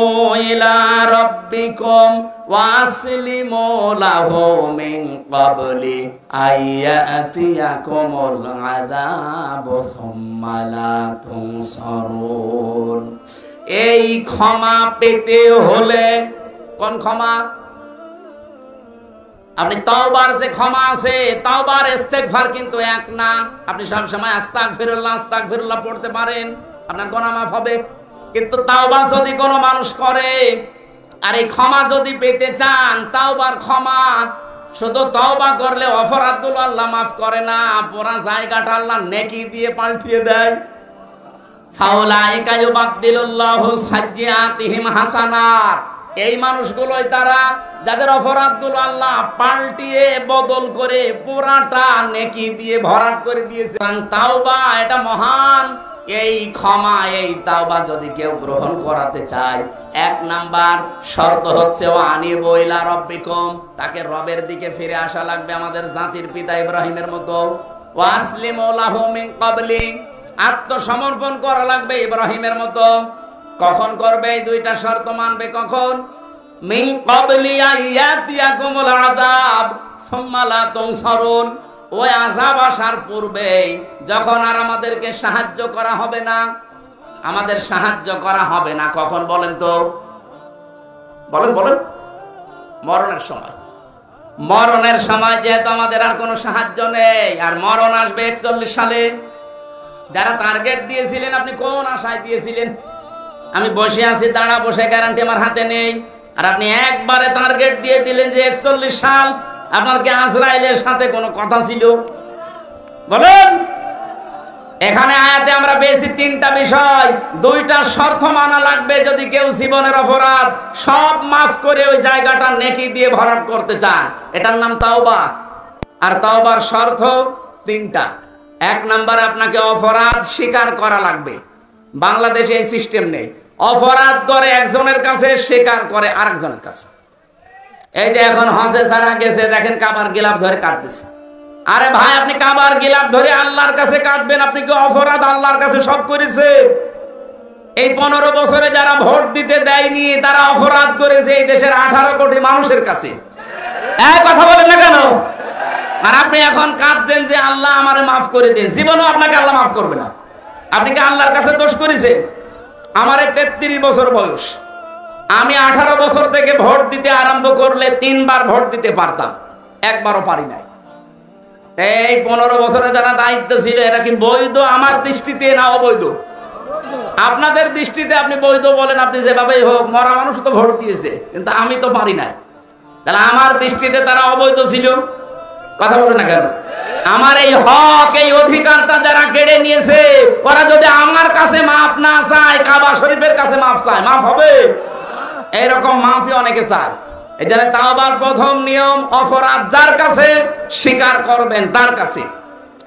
ইলা রাব্বিকুম ওয়াসলিমু লাহু মিন ক্বাবলি আইয়াতিয়াকুমুল আযাবু সুম্মা লা তুনসারুন। এই ক্ষমা পেতে হলে, কোন ক্ষমা? আপনি তাওবার যে ক্ষমা আছে, তাওবার ইস্তেগফার কিন্তু এক না। আপনি সব সময় আস্তাগফিরুল্লাহ আস্তাগফিরুল্লাহ পড়তে পারেন, আপনার গুনাহ মাফ হবে। কিন্তু তাওবা যদি কোনো মানুষ করে, আর এই ক্ষমা যদি পেতে চান, তাওবার ক্ষমা শুধু তওবা করলে অপরাধগুলো আল্লাহ মাফ করে না, পুরা জায়গাটা আল্লাহ নেকি দিয়ে পাল্টিয়ে দেয়। ফাউলাইকা ইউবাদদিলুল্লাহু সাইয়্যাতিহিম হাসানাত। এই মানুষগুলোই তারা যাদের অপরাধগুলো আল্লাহ পাল্টিয়ে বদল করে পুরাটা নেকি দিয়ে ভরাট করে দিয়েছে। তাওবা এটা মহান এই ক্ষমা, এই তাওবা যদি কেউ গ্রহণ করাতে চায়, এক নাম্বার শর্ত হচ্ছে ও আনিবু ইলা রাব্বিকুম, তাকে রবের দিকে ফিরে আসা লাগবে আমাদের জাতির পিতা ইব্রাহিমের মতো। ওয়া আসলিমু লাহু মিন ক্বাবলি, আত্মসমর্পণ করা লাগবে ইব্রাহিমের মতো। কখন করবে? এই দুইটা শর্ত মানবে কখন? মিন ক্বাবলি আয়াতিয়াকুমুল আযাব সুম্মা লা তুনসারুন, ওই আযাব আসার পূর্বে, যখন আর আমাদেরকে সাহায্য করা হবে না, আমাদের সাহায্য করা হবে না কখন বলেন তো? বলেন বলেন। মরণের সময়। মরণের সময় যেহেতু আমাদের আর কোনো সাহায্য নেই, আর মরণ আসবে 41 সালে। যারা টার্গেট দিয়েছিলেন, আপনি কোন আশায় দিয়েছিলেন? আমি বসে আছি, দাঁড়া বসে, গ্যারান্টি আমার হাতে নেই, আর আপনি একবারে টার্গেট দিয়ে দিলেন যে 41 সাল। আপনার কি আজরাইলের সাথে কোনো কথা ছিল? বলেন। এখানে আয়াতে আমরা পেয়েছি তিনটা বিষয়, দুইটা শর্ত মানা লাগবে যদি কেউ জীবনের অপরাধ সব মাফ করে ওই জায়গাটা নেকি দিয়ে ভরাট করতে চান। এটার নাম তাওবা। আর তাওবার শর্ত তিনটা। এক নাম্বার, আপনাকে অপরাধ স্বীকার করা লাগবে। বাংলাদেশে এই সিস্টেম নেই, অপরাধ করে একজনের কাছে, স্বীকার করে আরেকজনের কাছে। এই যে এখন হজে যারা গেছে, দেখেন কাবার গিলাফ ধরে কাটতেছে। আরে ভাই, আপনি কাবার গিলাফ ধরে আল্লাহর কাছে কাটবেন, আপনি কি অপরাধ আল্লাহর কাছে সব করেছেন? এই 15 বছরে যারা ভোট দিতে দেয়নি, তারা অপরাধ করেছে এই দেশের 18 কোটি মানুষের কাছে। এক কথা বলেন না কেন? আর আপনি এখন কাঁদছেন যে আল্লাহ আমারে মাফ করে দিন। জীবনও আপনাকে আল্লাহ মাফ করবে না। আপনি কি আল্লাহর কাছে দোষ করেছেন? আমার 33 বছর বয়স, আমি 18 বছর থেকে ভোট দিতে আরম্ভ করলে 3 বার ভোট দিতে পারতাম, একবারও পারি নাই। এই 15 বছরে যারা দায়িত্ব ছিল, এরা কি বৈধ আমার দৃষ্টিতে না অবৈধ? আপনাদের দৃষ্টিতে আপনি বৈধ বলেন, আপনি যেভাবেই হোক, মরা মানুষ তো ভোট দিয়েছে, কিন্তু আমি তো পারি নাই। তাহলে আমার দৃষ্টিতে তারা অবৈধ ছিল। কথা বলে না কেন? আমার এই হক, এই অধিকারটা যারা কেড়ে নিয়েছে, ওরা যদি আমার কাছে মাফ না চায়, কাবা শরীফের কাছে মাফ চায়, মাফ হবে? এইরকম মাফি অনেকে চায়। এই জন্য তাওবার প্রথম নিয়ম, অপরাধ যার কাছে স্বীকার করবেন তার কাছে।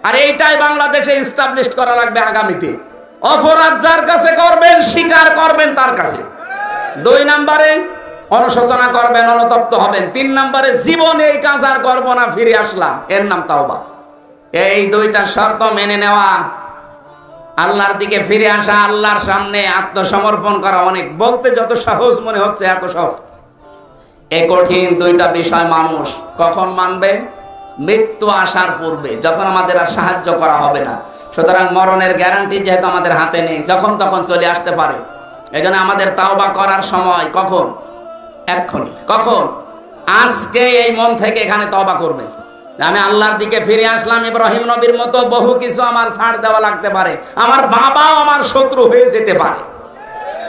আর এইটাই বাংলাদেশে এস্টাবলিশ করা লাগবে আগামীতে। অপরাধ যার কাছে করবেন, স্বীকার করবেন তার কাছে। 2 নম্বরে অনুশোচনা করবেন, অনুতপ্ত হবেন। 3 নম্বরে জীবনে এই কাজ আর করব না, ফিরে আসলাম, এর নাম তাওবা। এই 2টা শর্ত মেনে নেওয়া, আল্লাহর দিকে ফিরে আসা, আল্লাহর সামনে আত্মসমর্পণ করা, অনেক বলতে যত সহজ মনে হচ্ছে এত সহজ। এই কঠিন 2টা বিষয় মানুষ কখন মানবে? মৃত্যু আসার পূর্বে, যখন আমাদের আর সাহায্য করা হবে না। সুতরাং মরণের গ্যারান্টি যেহেতু আমাদের হাতে নেই, যখন তখন চলে আসতে পারে। এই জন্য আমাদের তাওবা করার সময় কখন? এক্ষুনি। কখন? আজকে এই মন থেকে এখানে তওবা করবেন। আমি আল্লাহর দিকে ফিরে আসলাম, ইব্রাহিম নবীর মতো বহু কিছু আমার ছাড় দেওয়া লাগতে পারে, আমার বাবাও আমার শত্রু হয়ে যেতে পারে,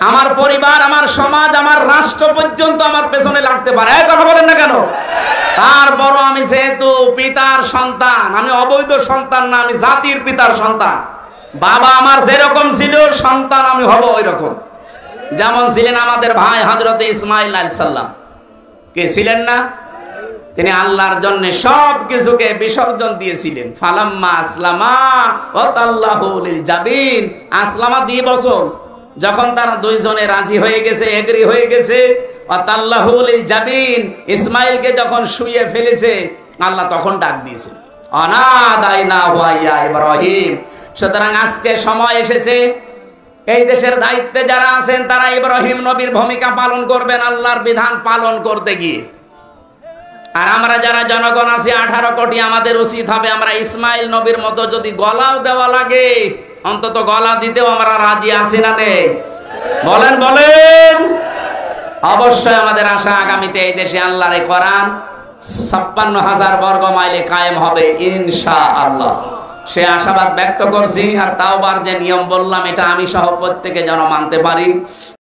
আমার পরিবার, আমার সমাজ, আমার রাষ্ট্র পর্যন্ত আমার পেছনে লাগতে পারে। এই কথা বলেন না কেন? তারপরও আমি যেহেতু পিতার সন্তান, আমি অবৈধ সন্তান না, আমি জাতির পিতার সন্তান। বাবা আমার যেরকম ছিল, সন্তান আমি হব ওই রকম। যেমন ছিলেন আমাদের ভাই হযরত ইসমাঈল আলাইহিস সালাম। কে ছিলেন না? তিনি আল্লাহর জন্য সব কিছুকে বিসর্জন দিয়েছিলেন। ফালাম্মা আসলামা ওয়া তাল্লাহু লিল জাবিন, আসলামা 2 বছর যখন তারা 2 জনে রাজি হয়ে গেছে, এগ্রি হয়ে গেছে, ওয়া তাল্লাহু লিল জাবিন, ইসমাঈলকে যখন শুইয়ে ফেলেছে, আল্লাহ তখন ডাক দিয়েছে, অনাদাইনা ওয়া ইয়া ইব্রাহিম। সুতরাং আজকে সময় এসেছে, এই দেশের দায়িত্বে যারা আছেন তারা ইব্রাহিম নবীর ভূমিকা পালন করবেন আল্লাহর বিধান পালন করতে গিয়ে। আর আমরা যারা জনগণ আছি 18 কোটি, আমাদের উচিত হবে আমরা ইসমাইল নবীর মতো যদি গলাও দেওয়া লাগে, অন্তত গলা দিতেও আমরা রাজি আছি না নেই? বলেন বলেন। অবশ্যই আমাদের আশা আগামীতে এই দেশে আল্লাহর এই কোরআন 56,000 বর্গ মাইলে কায়েম হবে ইনশাআল্লাহ। সে আশাবাদ ব্যক্ত করছি। আর তাওবার যে নিয়ম বললাম, এটা আমি সহ প্রত্যেকে যেন মানতে পারি।